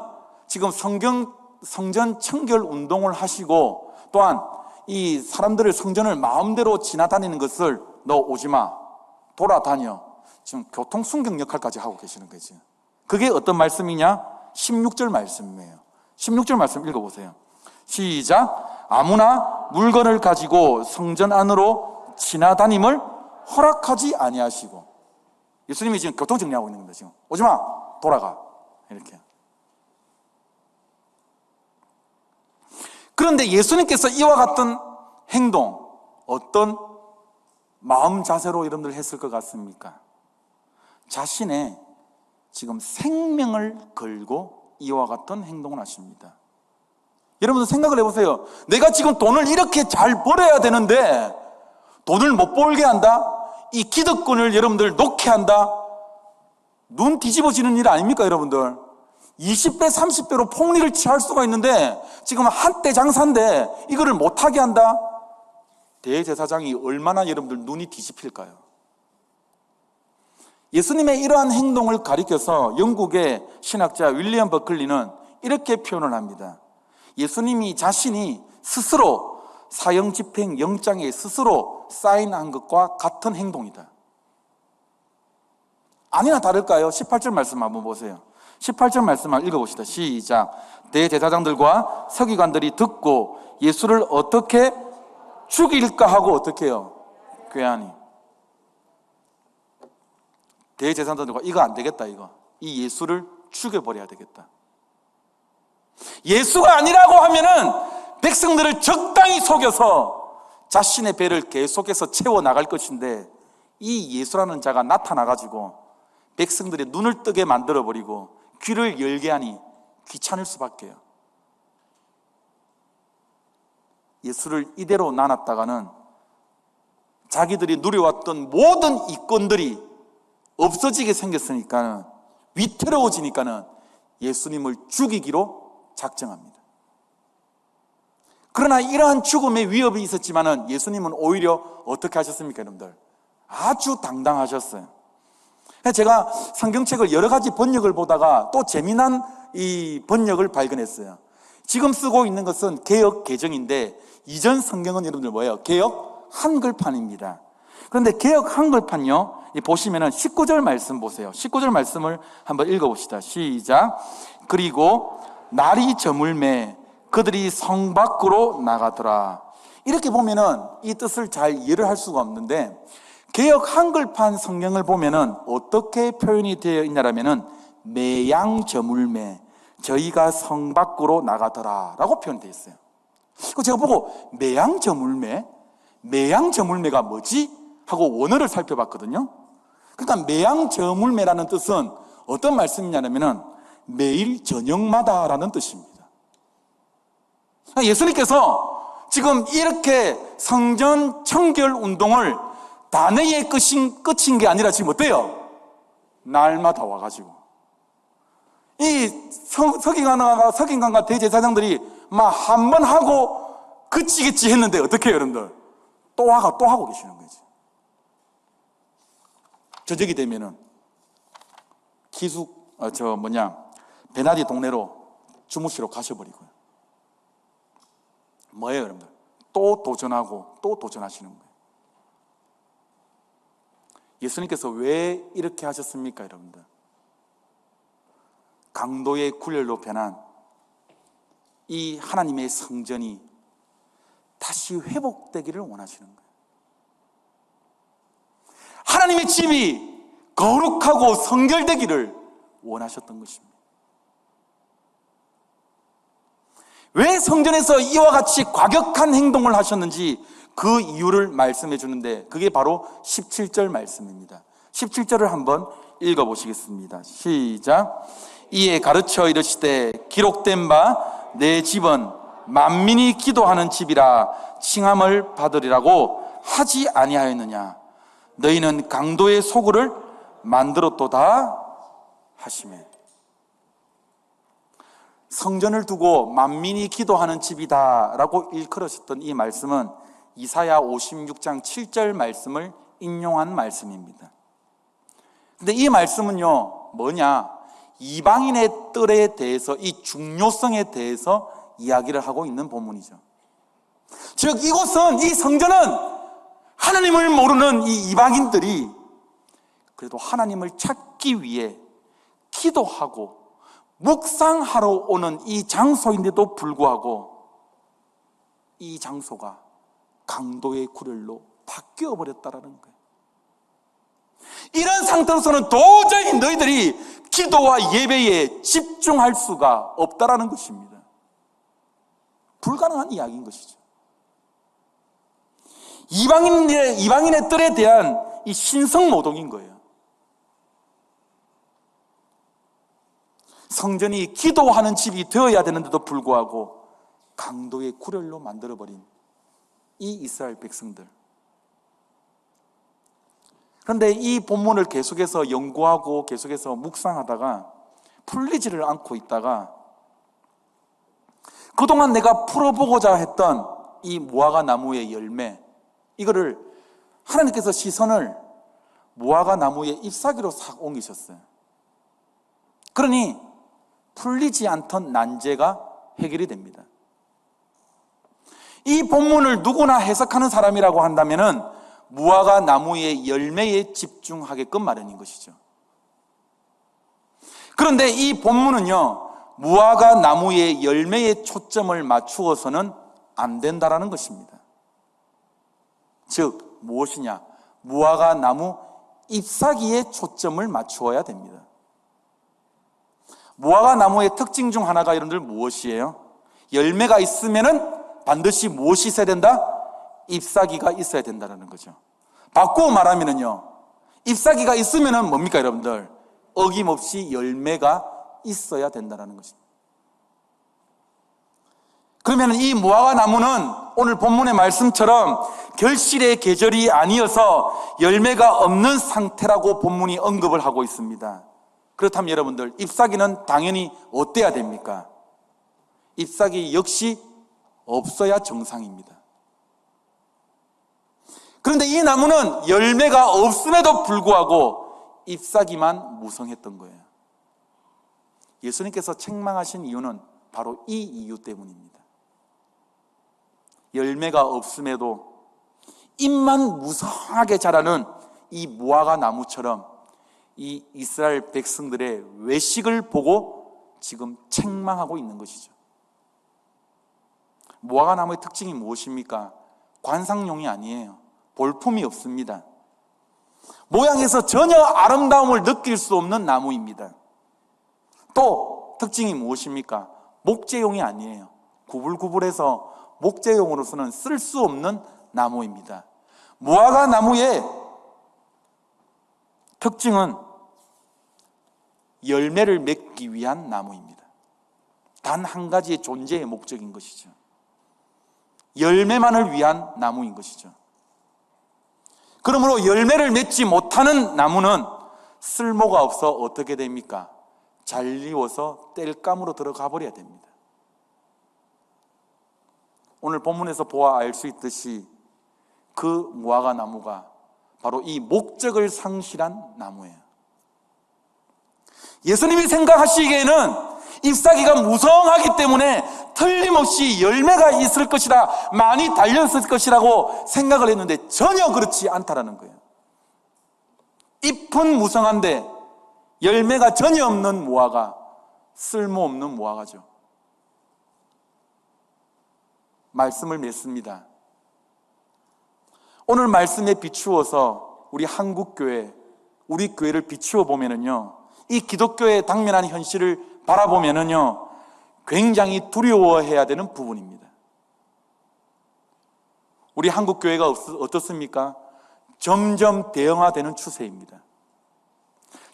지금 성전 청결 운동을 하시고 또한 이 사람들을 성전을 마음대로 지나다니는 것을 너 오지 마, 돌아다녀, 지금 교통순경 역할까지 하고 계시는 거지. 그게 어떤 말씀이냐? 16절 말씀이에요. 16절 말씀 읽어보세요. 시작. 아무나 물건을 가지고 성전 안으로 지나다님을 허락하지 아니하시고. 예수님이 지금 교통정리하고 있는 겁니다. 지금 오지마, 돌아가, 이렇게. 그런데 예수님께서 이와 같은 행동, 어떤 마음 자세로 여러분들 했을 것 같습니까? 자신의 지금 생명을 걸고 이와 같은 행동을 하십니다. 여러분들 생각을 해보세요. 내가 지금 돈을 이렇게 잘 벌어야 되는데 돈을 못 벌게 한다? 이 기득권을 여러분들 놓게 한다? 눈 뒤집어지는 일 아닙니까, 여러분들? 20배, 30배로 폭리를 취할 수가 있는데 지금 한때 장사인데 이거를 못하게 한다? 대제사장이 얼마나 여러분들 눈이 뒤집힐까요? 예수님의 이러한 행동을 가리켜서 영국의 신학자 윌리엄 버클리는 이렇게 표현을 합니다. 예수님이 자신이 스스로 사형집행 영장에 스스로 사인한 것과 같은 행동이다. 아니나 다를까요? 18절 말씀 한번 보세요. 18절 말씀을 읽어봅시다. 시작. 대제사장들과 서기관들이 듣고 예수를 어떻게 죽일까 하고 어떻게 해요? 꾀하니. 대제사장들과 이거 안 되겠다, 이거. 이 예수를 죽여버려야 되겠다. 예수가 아니라고 하면은 백성들을 적당히 속여서 자신의 배를 계속해서 채워나갈 것인데 이 예수라는 자가 나타나가지고 백성들의 눈을 뜨게 만들어버리고 귀를 열게 하니 귀찮을 수밖에요. 예수를 이대로 나눴다가는 자기들이 누려왔던 모든 이권들이 없어지게 생겼으니까는, 위태로워지니까는 예수님을 죽이기로 작정합니다. 그러나 이러한 죽음의 위협이 있었지만은 예수님은 오히려 어떻게 하셨습니까, 여러분들? 아주 당당하셨어요. 제가 성경책을 여러 가지 번역을 보다가 또 재미난 이 번역을 발견했어요. 지금 쓰고 있는 것은 개역 개정인데 이전 성경은 여러분들 뭐예요? 개역 한글판입니다. 그런데 개역 한글판요, 보시면은 19절 말씀 보세요. 19절 말씀을 한번 읽어봅시다. 시작. 그리고 날이 저물매 그들이 성 밖으로 나가더라. 이렇게 보면은 이 뜻을 잘 이해를 할 수가 없는데, 개역 한글판 성경을 보면은 어떻게 표현이 되어 있냐라면은 매양 저물매 저희가 성 밖으로 나가더라 라고 표현되어 있어요. 제가 보고 매양 저물매가 뭐지? 하고 원어를 살펴봤거든요. 그러니까 매양 저물매라는 뜻은 어떤 말씀이냐면은 매일 저녁마다 라는 뜻입니다. 예수님께서 지금 이렇게 성전 청결 운동을 단회의 끝인 게 아니라 지금 어때요? 날마다 와가지고 이 서기관과 대제사장들이 막 한 번 하고 그치겠지 했는데 어떻게 해요, 여러분들? 또 하고 계시는 거지. 저녁이 되면은 베나디 동네로 주무시러 가셔버리고요. 뭐예요, 여러분들? 또 도전하고 또 도전하시는 거예요. 예수님께서 왜 이렇게 하셨습니까, 여러분들? 강도의 굴열로 변한 이 하나님의 성전이 다시 회복되기를 원하시는 거예요. 하나님의 집이 거룩하고 성결되기를 원하셨던 것입니다. 왜 성전에서 이와 같이 과격한 행동을 하셨는지 그 이유를 말씀해 주는데 그게 바로 17절 말씀입니다. 17절을 한번 읽어보시겠습니다. 시작. 이에 가르쳐 이르시되 기록된 바 내 집은 만민이 기도하는 집이라 칭함을 받으리라고 하지 아니하였느냐. 너희는 강도의 소굴을 만들었도다 하시매. 성전을 두고 만민이 기도하는 집이다 라고 일컬으셨던 이 말씀은 이사야 56장 7절 말씀을 인용한 말씀입니다. 근데 이 말씀은요 뭐냐, 이방인의 뜰에 대해서, 이 중요성에 대해서 이야기를 하고 있는 본문이죠. 즉 이곳은, 이 성전은 하나님을 모르는 이 이방인들이 그래도 하나님을 찾기 위해 기도하고 묵상하러 오는 이 장소인데도 불구하고 이 장소가 강도의 굴열로 바뀌어 버렸다라는 거예요. 이런 상태로서는 도저히 너희들이 기도와 예배에 집중할 수가 없다라는 것입니다. 불가능한 이야기인 것이죠. 이방인의 뜰에 대한 이 신성모독인 거예요. 성전이 기도하는 집이 되어야 되는데도 불구하고 강도의 구렬로 만들어버린 이 이스라엘 백성들. 그런데 이 본문을 계속해서 연구하고 계속해서 묵상하다가 풀리지를 않고 있다가 그동안 내가 풀어보고자 했던 이 무화과 나무의 열매, 이거를 하나님께서 시선을 무화과 나무의 잎사귀로 싹 옮기셨어요. 그러니 풀리지 않던 난제가 해결이 됩니다. 이 본문을 누구나 해석하는 사람이라고 한다면은 무화과 나무의 열매에 집중하게끔 마련인 것이죠. 그런데 이 본문은요, 무화과 나무의 열매에 초점을 맞추어서는 안 된다라는 것입니다. 즉 무엇이냐? 무화과 나무 잎사귀에 초점을 맞추어야 됩니다. 무화과 나무의 특징 중 하나가 여러분들 무엇이에요? 열매가 있으면은 반드시 무엇이 있어야 된다? 잎사귀가 있어야 된다는 거죠. 바꾸어 말하면은요, 잎사귀가 있으면은 뭡니까 여러분들? 어김없이 열매가 있어야 된다는 것입니다. 그러면 이 무화과 나무는 오늘 본문의 말씀처럼 결실의 계절이 아니어서 열매가 없는 상태라고 본문이 언급을 하고 있습니다. 그렇다면 여러분들, 잎사귀는 당연히 어때야 됩니까? 잎사귀 역시 없어야 정상입니다. 그런데 이 나무는 열매가 없음에도 불구하고 잎사귀만 무성했던 거예요. 예수님께서 책망하신 이유는 바로 이 이유 때문입니다. 열매가 없음에도 잎만 무성하게 자라는 이 무화과 나무처럼 이 이스라엘 백성들의 외식을 보고 지금 책망하고 있는 것이죠. 무화과 나무의 특징이 무엇입니까? 관상용이 아니에요. 볼품이 없습니다. 모양에서 전혀 아름다움을 느낄 수 없는 나무입니다. 또 특징이 무엇입니까? 목재용이 아니에요. 구불구불해서 목재용으로서는 쓸 수 없는 나무입니다. 무화과 나무의 특징은 열매를 맺기 위한 나무입니다. 단 한 가지의 존재의 목적인 것이죠. 열매만을 위한 나무인 것이죠. 그러므로 열매를 맺지 못하는 나무는 쓸모가 없어 어떻게 됩니까? 잘리워서 땔감으로 들어가 버려야 됩니다. 오늘 본문에서 보아 알 수 있듯이 그 무화과 나무가 바로 이 목적을 상실한 나무예요. 예수님이 생각하시기에는 잎사귀가 무성하기 때문에 틀림없이 열매가 있을 것이다, 많이 달렸을 것이라고 생각을 했는데 전혀 그렇지 않다라는 거예요. 잎은 무성한데 열매가 전혀 없는 무화과, 쓸모없는 무화과죠. 말씀을 맺습니다. 오늘 말씀에 비추어서 우리 한국교회, 우리 교회를 비추어 보면은요, 이 기독교에 당면한 현실을 바라보면은요, 굉장히 두려워해야 되는 부분입니다. 우리 한국교회가 어떻습니까? 점점 대형화되는 추세입니다.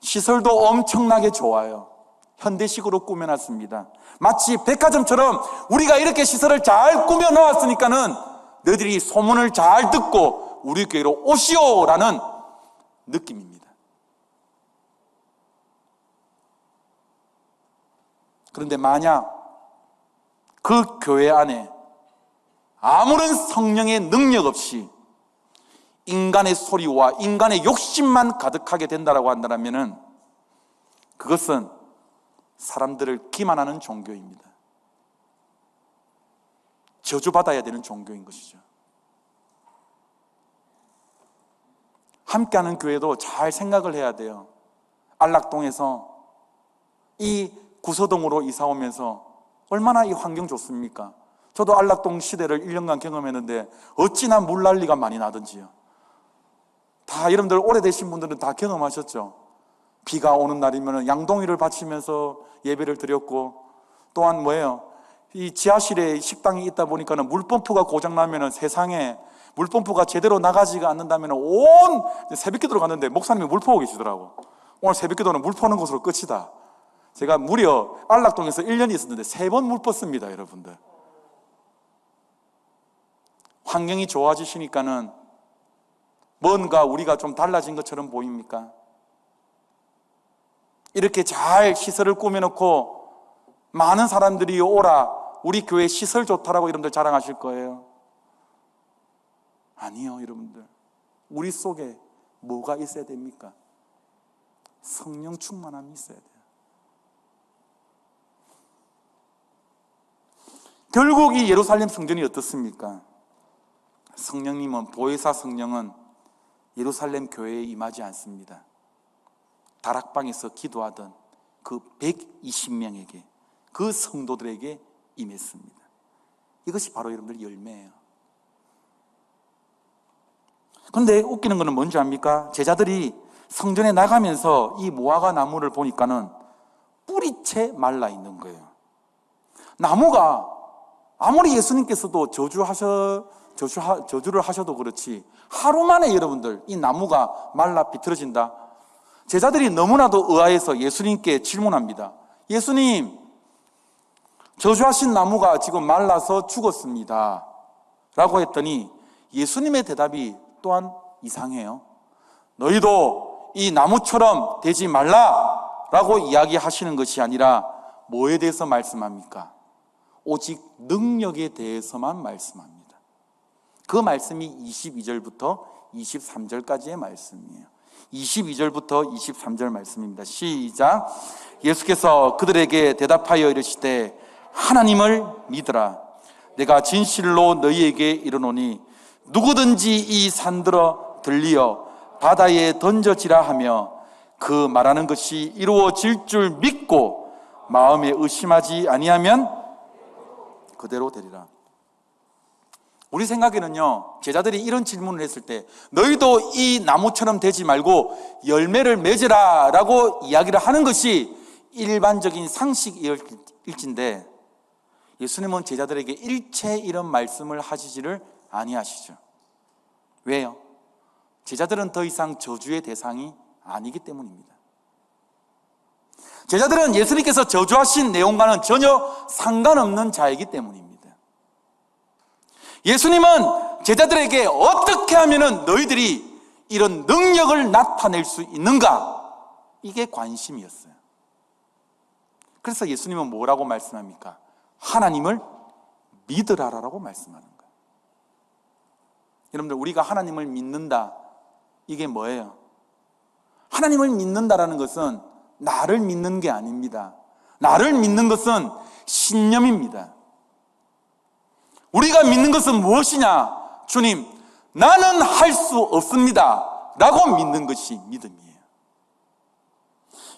시설도 엄청나게 좋아요. 현대식으로 꾸며놨습니다. 마치 백화점처럼 우리가 이렇게 시설을 잘 꾸며놓았으니까는 너희들이 소문을 잘 듣고 우리 교회로 오시오라는 느낌입니다. 그런데 만약 그 교회 안에 아무런 성령의 능력 없이 인간의 소리와 인간의 욕심만 가득하게 된다고 한다면은 그것은 사람들을 기만하는 종교입니다. 저주받아야 되는 종교인 것이죠. 함께하는 교회도 잘 생각을 해야 돼요. 안락동에서 이 구서동으로 이사 오면서 얼마나 이 환경 좋습니까? 저도 안락동 시대를 1년간 경험했는데 어찌나 물난리가 많이 나든지요. 다 여러분들 오래되신 분들은 다 경험하셨죠. 비가 오는 날이면 양동이를 바치면서 예배를 드렸고, 또한 뭐예요? 이 지하실에 식당이 있다 보니까는 물펌프가 고장나면은 세상에 물펌프가 제대로 나가지가 않는다면 온 새벽기도로 갔는데 목사님이 물 퍼오고 계시더라고. 오늘 새벽기도는 물 퍼는 것으로 끝이다. 제가 무려 안락동에서 1년이 있었는데 3번 물 펐습니다, 여러분들. 환경이 좋아지시니까는 뭔가 우리가 좀 달라진 것처럼 보입니까? 이렇게 잘 시설을 꾸며놓고 많은 사람들이 오라, 우리 교회 시설 좋다라고 여러분들 자랑하실 거예요. 아니요, 여러분들. 우리 속에 뭐가 있어야 됩니까? 성령 충만함이 있어야 돼요. 결국 이 예루살렘 성전이 어떻습니까? 성령님은, 보혜사 성령은 예루살렘 교회에 임하지 않습니다. 다락방에서 기도하던 그 120명에게, 그 성도들에게 임했습니다. 이것이 바로 여러분들 열매예요. 그런데 웃기는 것은 뭔지 압니까? 제자들이 성전에 나가면서 이 무화과 나무를 보니까는 뿌리채 말라 있는 거예요. 나무가 아무리 예수님께서도 저주를 하셔도 그렇지, 하루 만에 여러분들 이 나무가 말라 비틀어진다. 제자들이 너무나도 의아해서 예수님께 질문합니다. 예수님, 저주하신 나무가 지금 말라서 죽었습니다 라고 했더니 예수님의 대답이 또한 이상해요. 너희도 이 나무처럼 되지 말라 라고 이야기하시는 것이 아니라 뭐에 대해서 말씀합니까? 오직 능력에 대해서만 말씀합니다. 그 말씀이 22절부터 23절까지의 말씀이에요. 22절부터 23절 말씀입니다. 시작. 예수께서 그들에게 대답하여 이르시되 하나님을 믿으라. 내가 진실로 너희에게 이르노니 누구든지 이 산들어 들리어 바다에 던져지라 하며 그 말하는 것이 이루어질 줄 믿고 마음에 의심하지 아니하면 그대로 되리라. 우리 생각에는요, 제자들이 이런 질문을 했을 때 너희도 이 나무처럼 되지 말고 열매를 맺으라 라고 이야기를 하는 것이 일반적인 상식일진데, 예수님은 제자들에게 일체 이런 말씀을 하시지를 아니하시죠. 왜요? 제자들은 더 이상 저주의 대상이 아니기 때문입니다. 제자들은 예수님께서 저주하신 내용과는 전혀 상관없는 자이기 때문입니다. 예수님은 제자들에게 어떻게 하면 너희들이 이런 능력을 나타낼 수 있는가? 이게 관심이었어요. 그래서 예수님은 뭐라고 말씀합니까? 하나님을 믿으라라고 말씀하는 거예요. 여러분들, 우리가 하나님을 믿는다, 이게 뭐예요? 하나님을 믿는다라는 것은 나를 믿는 게 아닙니다. 나를 믿는 것은 신념입니다. 우리가 믿는 것은 무엇이냐? 주님, 나는 할 수 없습니다 라고 믿는 것이 믿음이에요.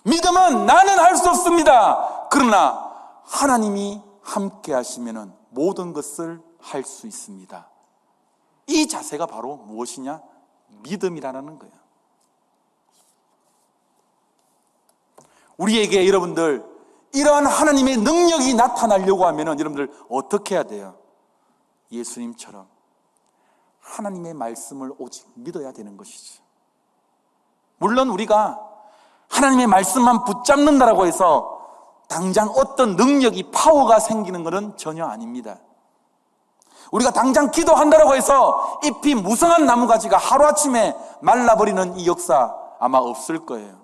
믿음은 나는 할 수 없습니다, 그러나 하나님이 함께 하시면 모든 것을 할 수 있습니다. 이 자세가 바로 무엇이냐? 믿음이라는 거예요. 우리에게 여러분들 이러한 하나님의 능력이 나타나려고 하면 여러분들 어떻게 해야 돼요? 예수님처럼 하나님의 말씀을 오직 믿어야 되는 것이죠. 물론 우리가 하나님의 말씀만 붙잡는다라고 해서 당장 어떤 능력이, 파워가 생기는 것은 전혀 아닙니다. 우리가 당장 기도한다라고 해서 잎이 무성한 나무가지가 하루아침에 말라버리는 이 역사 아마 없을 거예요.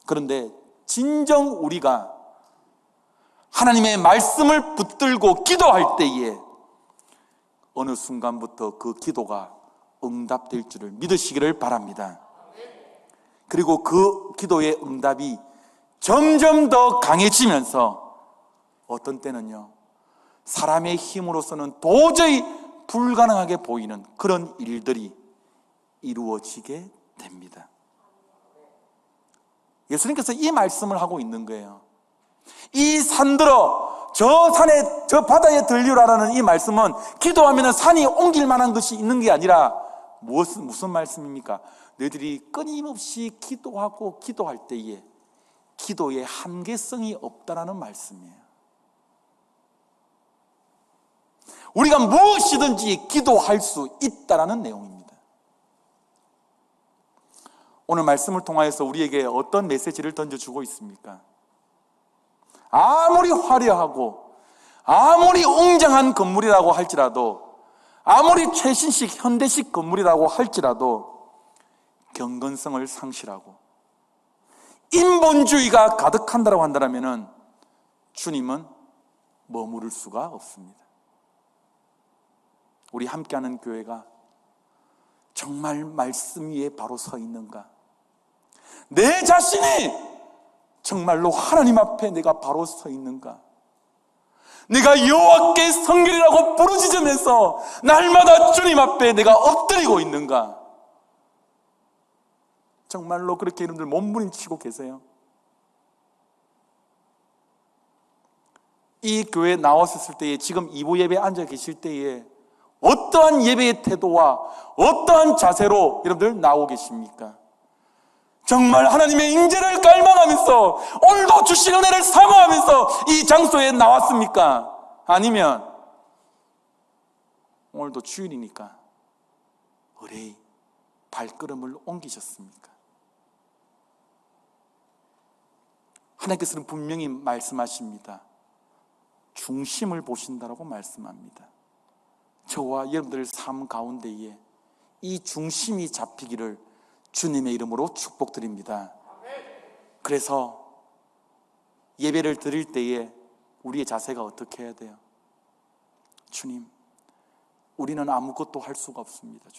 그런데 진정 우리가 하나님의 말씀을 붙들고 기도할 때에 어느 순간부터 그 기도가 응답될 줄을 믿으시기를 바랍니다. 그리고 그 기도의 응답이 점점 더 강해지면서 어떤 때는요, 사람의 힘으로서는 도저히 불가능하게 보이는 그런 일들이 이루어지게 됩니다. 예수님께서 이 말씀을 하고 있는 거예요. 이 산들어 저 산에, 저 바다에 들리라라는 이 말씀은 기도하면 산이 옮길 만한 것이 있는 게 아니라 무슨 말씀입니까? 너희들이 끊임없이 기도하고 기도할 때에 기도의 한계성이 없다라는 말씀이에요. 우리가 무엇이든지 기도할 수 있다라는 내용입니다. 오늘 말씀을 통하여서 우리에게 어떤 메시지를 던져주고 있습니까? 아무리 화려하고 아무리 웅장한 건물이라고 할지라도, 아무리 최신식 현대식 건물이라고 할지라도 경건성을 상실하고 인본주의가 가득한다고 한다면 주님은 머무를 수가 없습니다. 우리 함께하는 교회가 정말 말씀 위에 바로 서 있는가? 내 자신이 정말로 하나님 앞에 내가 바로 서 있는가? 내가 여호와께 성결이라고 부르짖으면서 날마다 주님 앞에 내가 엎드리고 있는가? 정말로 그렇게 여러분들 몸부림치고 계세요? 이 교회에 나왔을 때에, 지금 2부 예배에 앉아 계실 때에 어떠한 예배의 태도와 어떠한 자세로 여러분들 나오고 계십니까? 정말 하나님의 임재를 갈망하면서 오늘도 주신 은혜를 사모하면서 이 장소에 나왔습니까? 아니면 오늘도 주일이니까 의뢰의 발걸음을 옮기셨습니까? 하나님께서는 분명히 말씀하십니다. 중심을 보신다라고 말씀합니다. 저와 여러분들 삶 가운데에 이 중심이 잡히기를 주님의 이름으로 축복드립니다. 그래서 예배를 드릴 때에 우리의 자세가 어떻게 해야 돼요? 주님, 우리는 아무것도 할 수가 없습니다.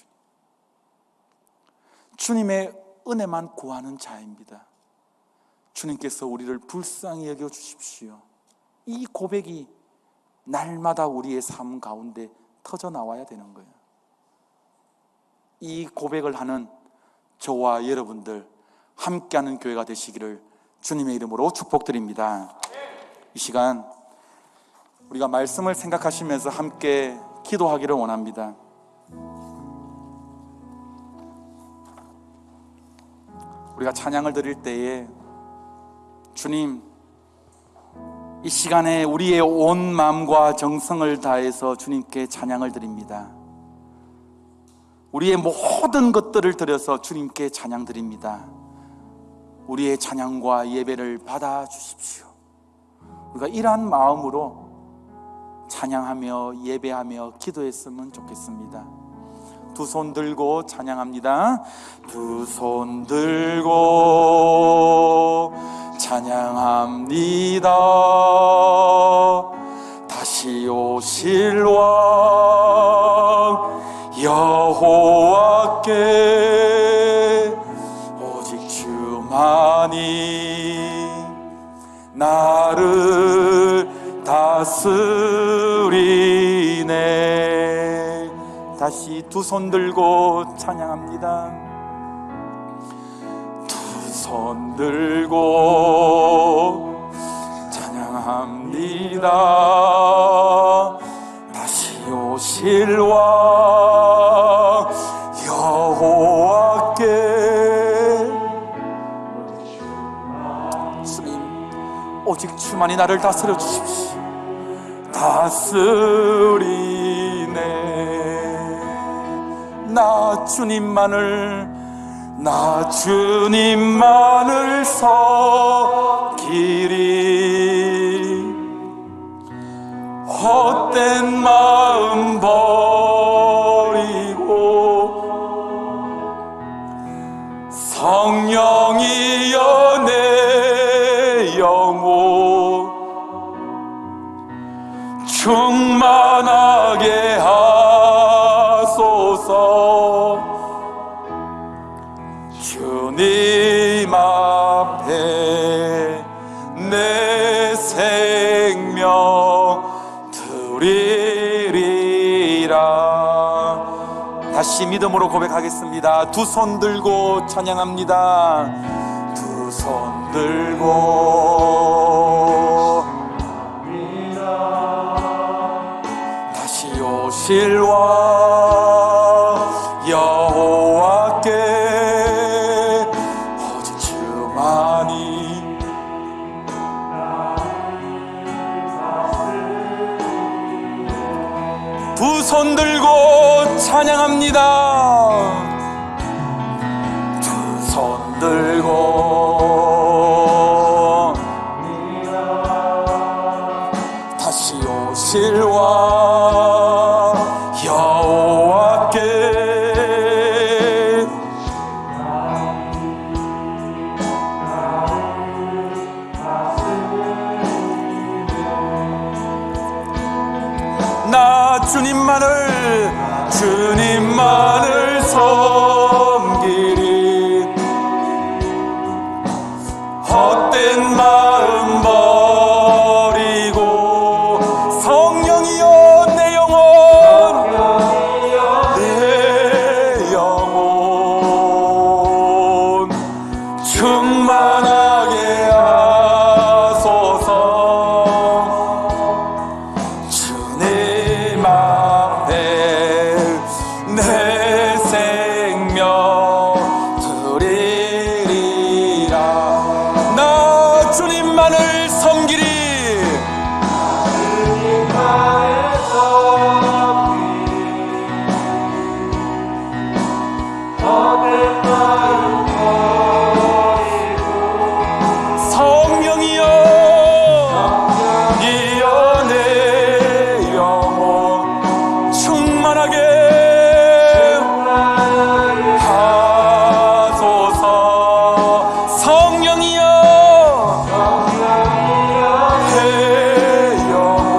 주님의 은혜만 구하는 자입니다. 주님께서 우리를 불쌍히 여겨 주십시오. 이 고백이 날마다 우리의 삶 가운데 터져 나와야 되는 거예요. 이 고백을 하는 저와 여러분들 함께하는 교회가 되시기를 주님의 이름으로 축복드립니다. 이 시간 우리가 말씀을 생각하시면서 함께 기도하기를 원합니다. 우리가 찬양을 드릴 때에 주님, 이 시간에 우리의 온 마음과 정성을 다해서 주님께 찬양을 드립니다. 우리의 모든 것들을 드려서 주님께 찬양 드립니다. 우리의 찬양과 예배를 받아 주십시오. 우리가 이러한 마음으로 찬양하며 예배하며 기도했으면 좋겠습니다. 두 손 들고 찬양합니다. 두 손 들고 찬양합니다. 다시 오실 왕 여호와께 오직 주만이 나를 다스리네. 다시 두 손 들고 찬양합니다. 두 손 들고 찬양합니다. 다시 오실 왕 여호와께 주님, 오직 주만이 나를 다스려 주십시오. 다스리네. 나 주님만을 섬기리. 헛된 마음 버리고 성령이여 내 영혼 충만하게 하소서. 주님 앞에 내 생명 드리리라. 다시 믿음으로 고백하겠습니다. 두 손 들고 찬양합니다. 두 손 들고 다시 오실 왕 여호와 두 손 들고 찬양합니다. 두 손 들고 다시 오실 왕 여호와께 나 주님만을 섬기리. 헛된 마음 버리고 성령이여 내 영혼 충만하게 하소서. 주님 앞에 내 생명 드리리라. 나 주님만을 섬기리. 성령이여 내 영혼 충만하게 하소서. 성령이여 내 영혼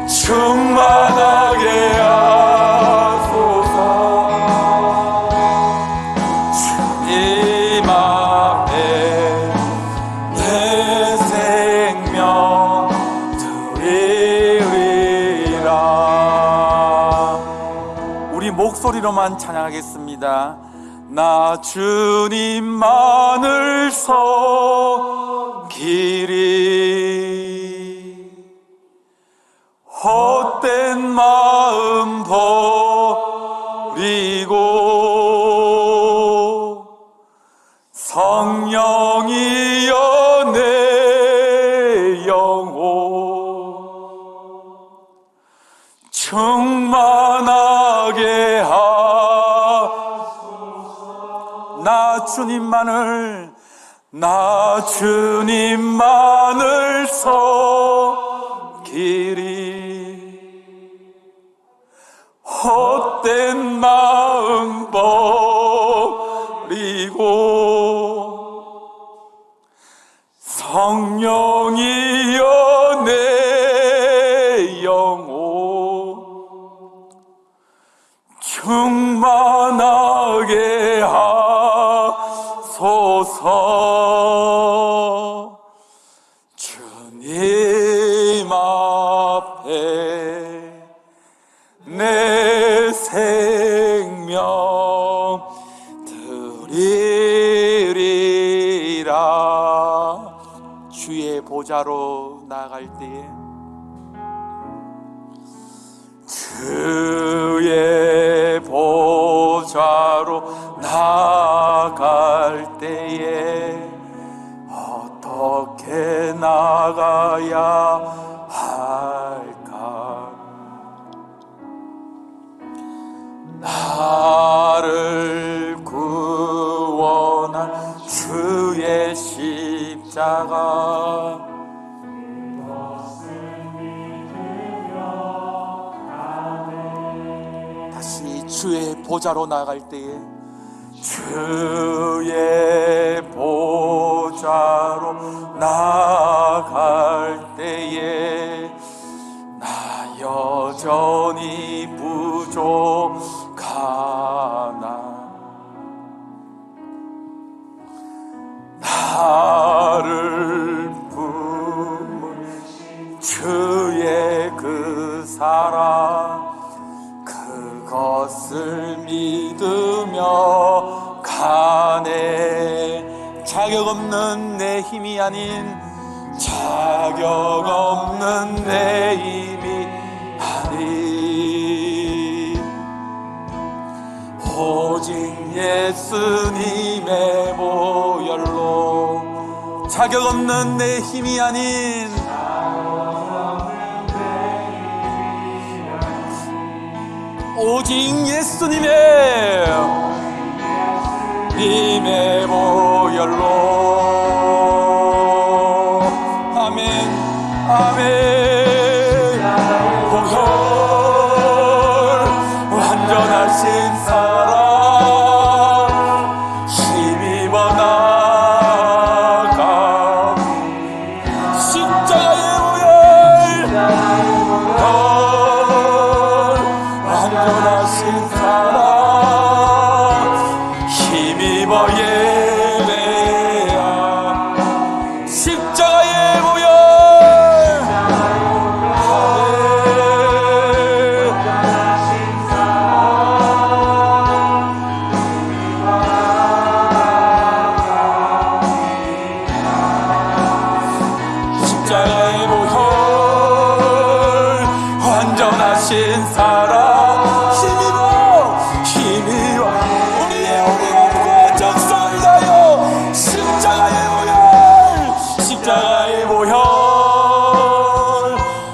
충만하게 하소서. 주님 앞에 내 생명 드리리라. 우리 목소리로만 찬양하겠습니다. 나 주님만을 섬기리. 헛된 마음 버리고 성령이여 내 영혼 충만하게 하소서. 나 주님만을 섬기리. 헛된 마음 버리고 성령이여 내 영혼 충만하게 하소서. 주님 앞에 내 생명 드리리라. 주의 보좌로 나아갈 때에 주의 보좌로 나아갈 때에 어떻게 나가야 할까? 나를 구원할 주의 십자가 다시 주의 보좌로 나갈 때에 주의 보좌로 나갈 때에 나 여전히 부족하나 나를 품은 주의 그 사랑 그것을 믿으며 가네. 자격 없는 내 힘이 아닌 자격 없는 내 힘이 아닌 오직 예수님의 보혈로 자격 없는 내 힘이 아닌 오직 예수님의 보혈로. 아멘 아멘. 보혈 완전하신 사랑 힘입어 나가. 십자가의 보혈 완전하신 사랑 힘입어 예배야. 십자가의 보혈. 십자가의 보혈 완전하신 사랑 힘입어 우리의 몸과 정성을 다하여. 십자가의 보혈. 십자가의 보혈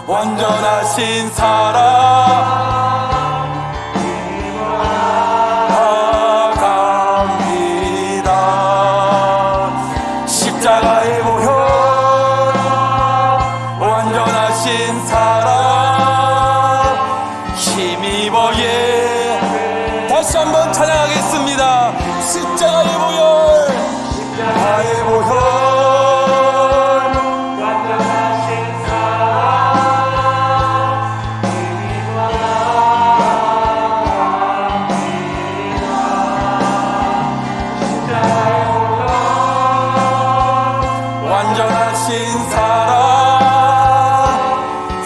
완전하신 사랑 나갑니다. 십자가의 보혈 완전하신 사랑 힘입어 예. 다시 한번 찬양하겠습니다. 십자가의 보혈. 십자가의 보혈 완전하신 사랑 힘입어 십자가의 보혈 완전하신 사랑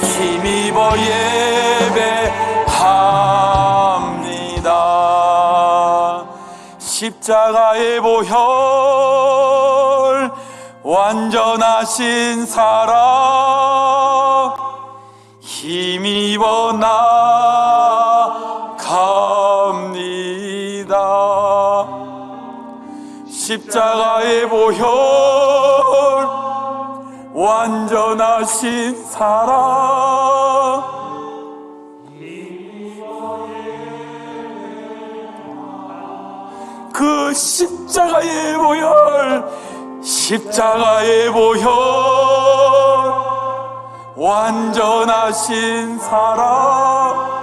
힘입어 예배합니다. 십자가의 보혈 완전하신 사랑 힘입어 나갑니다. 십자가의 보혈 완전하신 사랑. 그 십자가의 보혈. 십자가의 보혈 완전하신 사랑.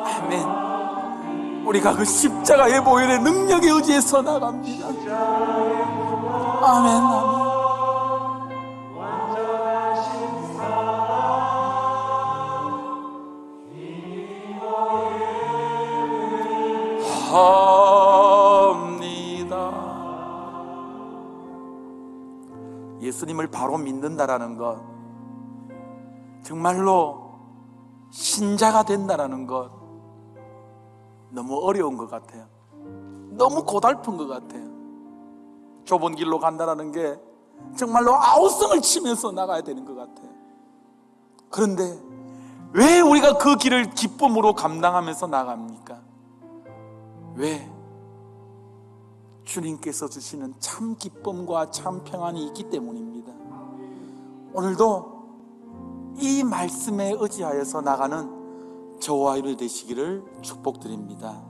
아멘. 우리가 그 십자가의 보혈의 능력에 의지해서 나갑니다. 아멘 아멘. 합니다. 예수님을 바로 믿는다라는 것, 정말로 신자가 된다라는 것 너무 어려운 것 같아요. 너무 고달픈 것 같아요. 좁은 길로 간다라는 게 정말로 아우성을 치면서 나가야 되는 것 같아요. 그런데 왜 우리가 그 길을 기쁨으로 감당하면서 나갑니까? 왜? 주님께서 주시는 참 기쁨과 참 평안이 있기 때문입니다. 오늘도 이 말씀에 의지하여서 나가는 저와 여러분이 되시기를 축복드립니다.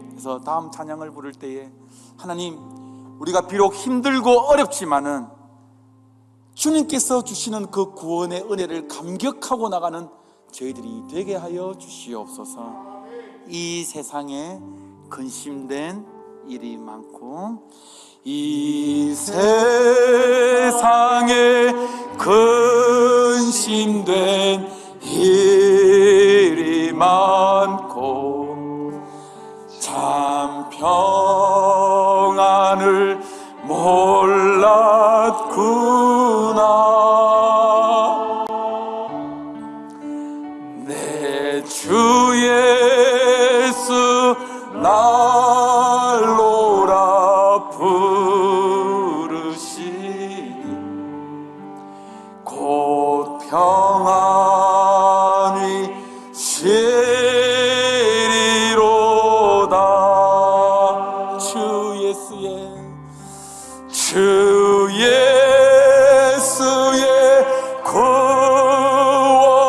그래서 다음 찬양을 부를 때에 하나님, 우리가 비록 힘들고 어렵지만은 주님께서 주시는 그 구원의 은혜를 감격하고 나가는 저희들이 되게 하여 주시옵소서. 이 세상에 근심된 일이 많고, 이 세상에 근심된 일이 많고 참 평안을 몰랐구나. 내 주 예수 날로라 부르시니 곧 평안히 쉬리로다. 주 예수의 구원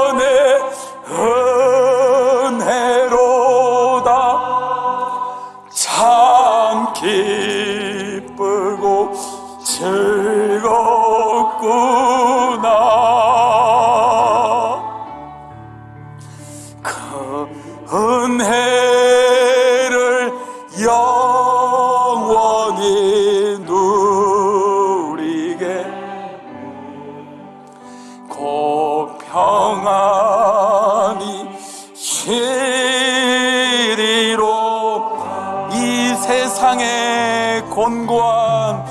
기쁘고 즐겁구나. 그 은혜를 영원히 누리게 고 평안히 쉬리로 이 세상의 곤고한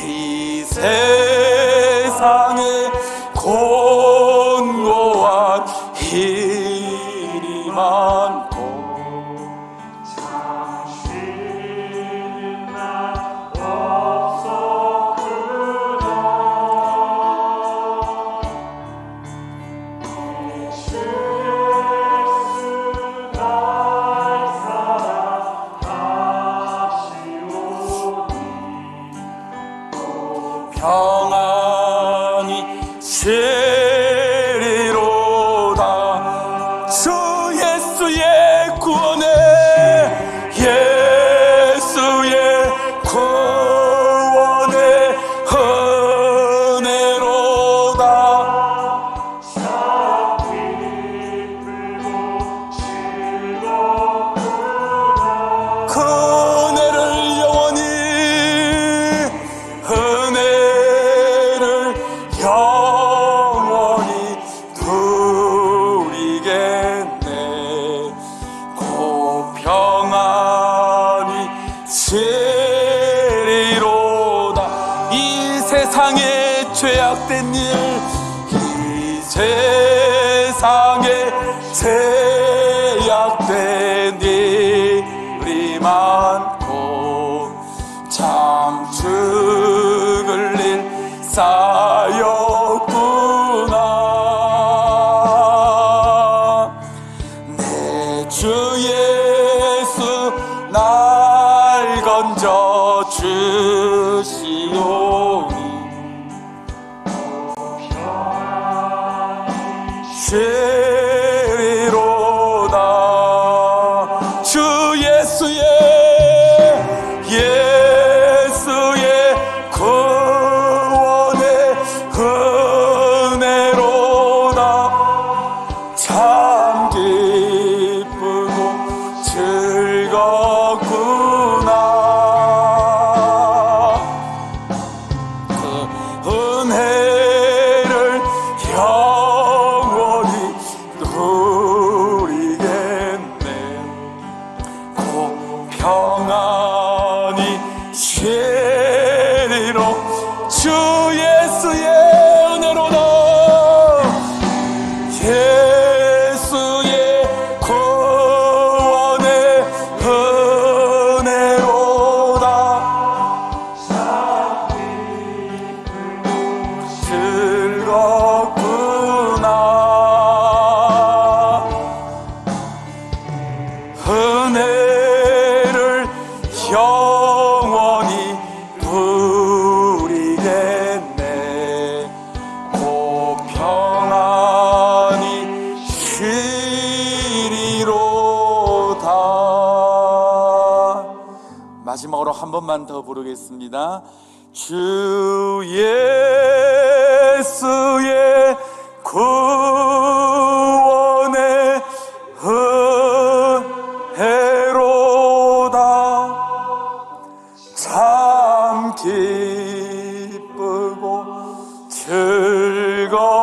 이 세상의 곤고한 일이 많고 자신이 나 없었구나. 예수 날 사랑하시오니 평안히 쉬리로다. 주 예수의 구원에 예수의 구원의 은혜로다. 참 기쁘고 즐겁구나. 그 은혜를 영원히 은혜를 영원히 누리겠네. 고 평안히 쉬리로다. 이 세상에 죄악된 일, 이 세상에 죄악된 일이 많고 참 죽을 일 쌓였구나. 내 주 예수 날 건져 주시오니 쉬리로다. 주 예수의 구원의 은혜로다. 참 기쁘고 즐겁구나. 그 은혜를 영원히 누리겠네. 고 평안히 쉬리로 주 예수의 은혜로다. 예수의 구원의 은혜로다. 즐겁구나. 은혜를 영원히 누리겠네. 고 평안히 쉬리로다. 마지막으로 한 번만 더 부르겠습니다. 주 예수의 구원의 은혜로다. 참 기쁘고 즐겁구나.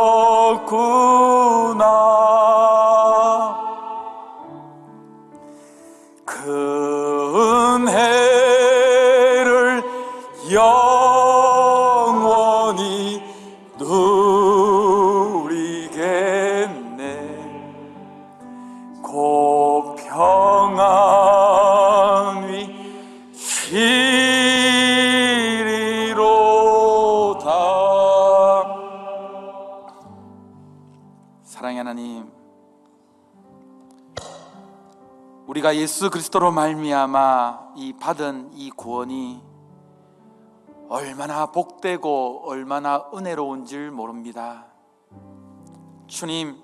그 은혜를 영원히 누리겠네. 고 평안히 쉬리로다. 사랑의 하나님, 우리가 예수 그리스도로 말미암아 이 받은 이 구원이 얼마나 복되고 얼마나 은혜로운 줄 모릅니다. 주님,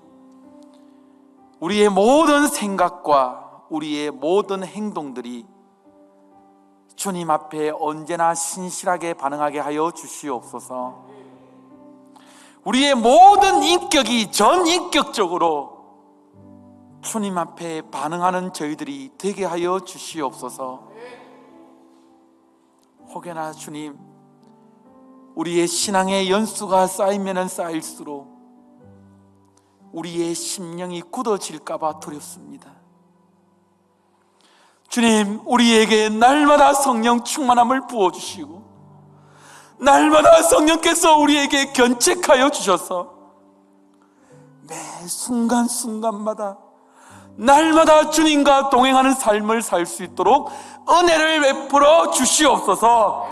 우리의 모든 생각과 우리의 모든 행동들이 주님 앞에 언제나 신실하게 반응하게 하여 주시옵소서. 우리의 모든 인격이 전인격적으로 주님 앞에 반응하는 저희들이 되게 하여 주시옵소서. 혹여나 주님, 우리의 신앙의 연수가 쌓이면 쌓일수록 우리의 심령이 굳어질까 봐 두렵습니다. 주님, 우리에게 날마다 성령 충만함을 부어주시고 날마다 성령께서 우리에게 견책하여 주셔서 매 순간순간마다 날마다 주님과 동행하는 삶을 살 수 있도록 은혜를 베풀어 주시옵소서.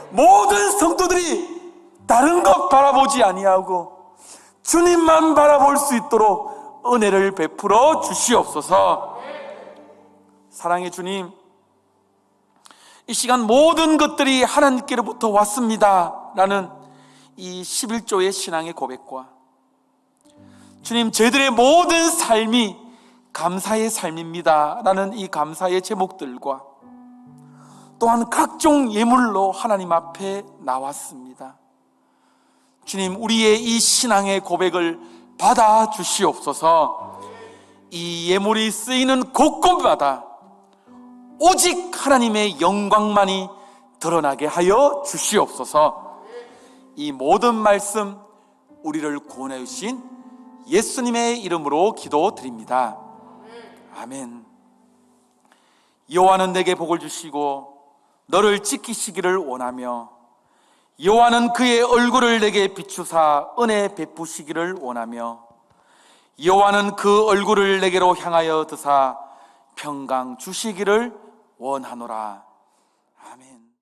모든 성도들이 다른 것 바라보지 아니하고 주님만 바라볼 수 있도록 은혜를 베풀어 주시옵소서. 사랑의 주님, 이 시간 모든 것들이 하나님께로부터 왔습니다 라는 이 11조의 신앙의 고백과 주님, 저희들의 모든 삶이 감사의 삶입니다 라는 이 감사의 제목들과 또한 각종 예물로 하나님 앞에 나왔습니다. 주님, 우리의 이 신앙의 고백을 받아 주시옵소서. 이 예물이 쓰이는 곳곳마다 오직 하나님의 영광만이 드러나게 하여 주시옵소서. 이 모든 말씀 우리를 구원해 주신 예수님의 이름으로 기도드립니다. 아멘. 여호와는 내게 복을 주시고 너를 지키시기를 원하며 여호와는 그의 얼굴을 내게 비추사 은혜 베푸시기를 원하며 여호와는 그 얼굴을 내게로 향하여 드사 평강 주시기를 원하노라. 아멘.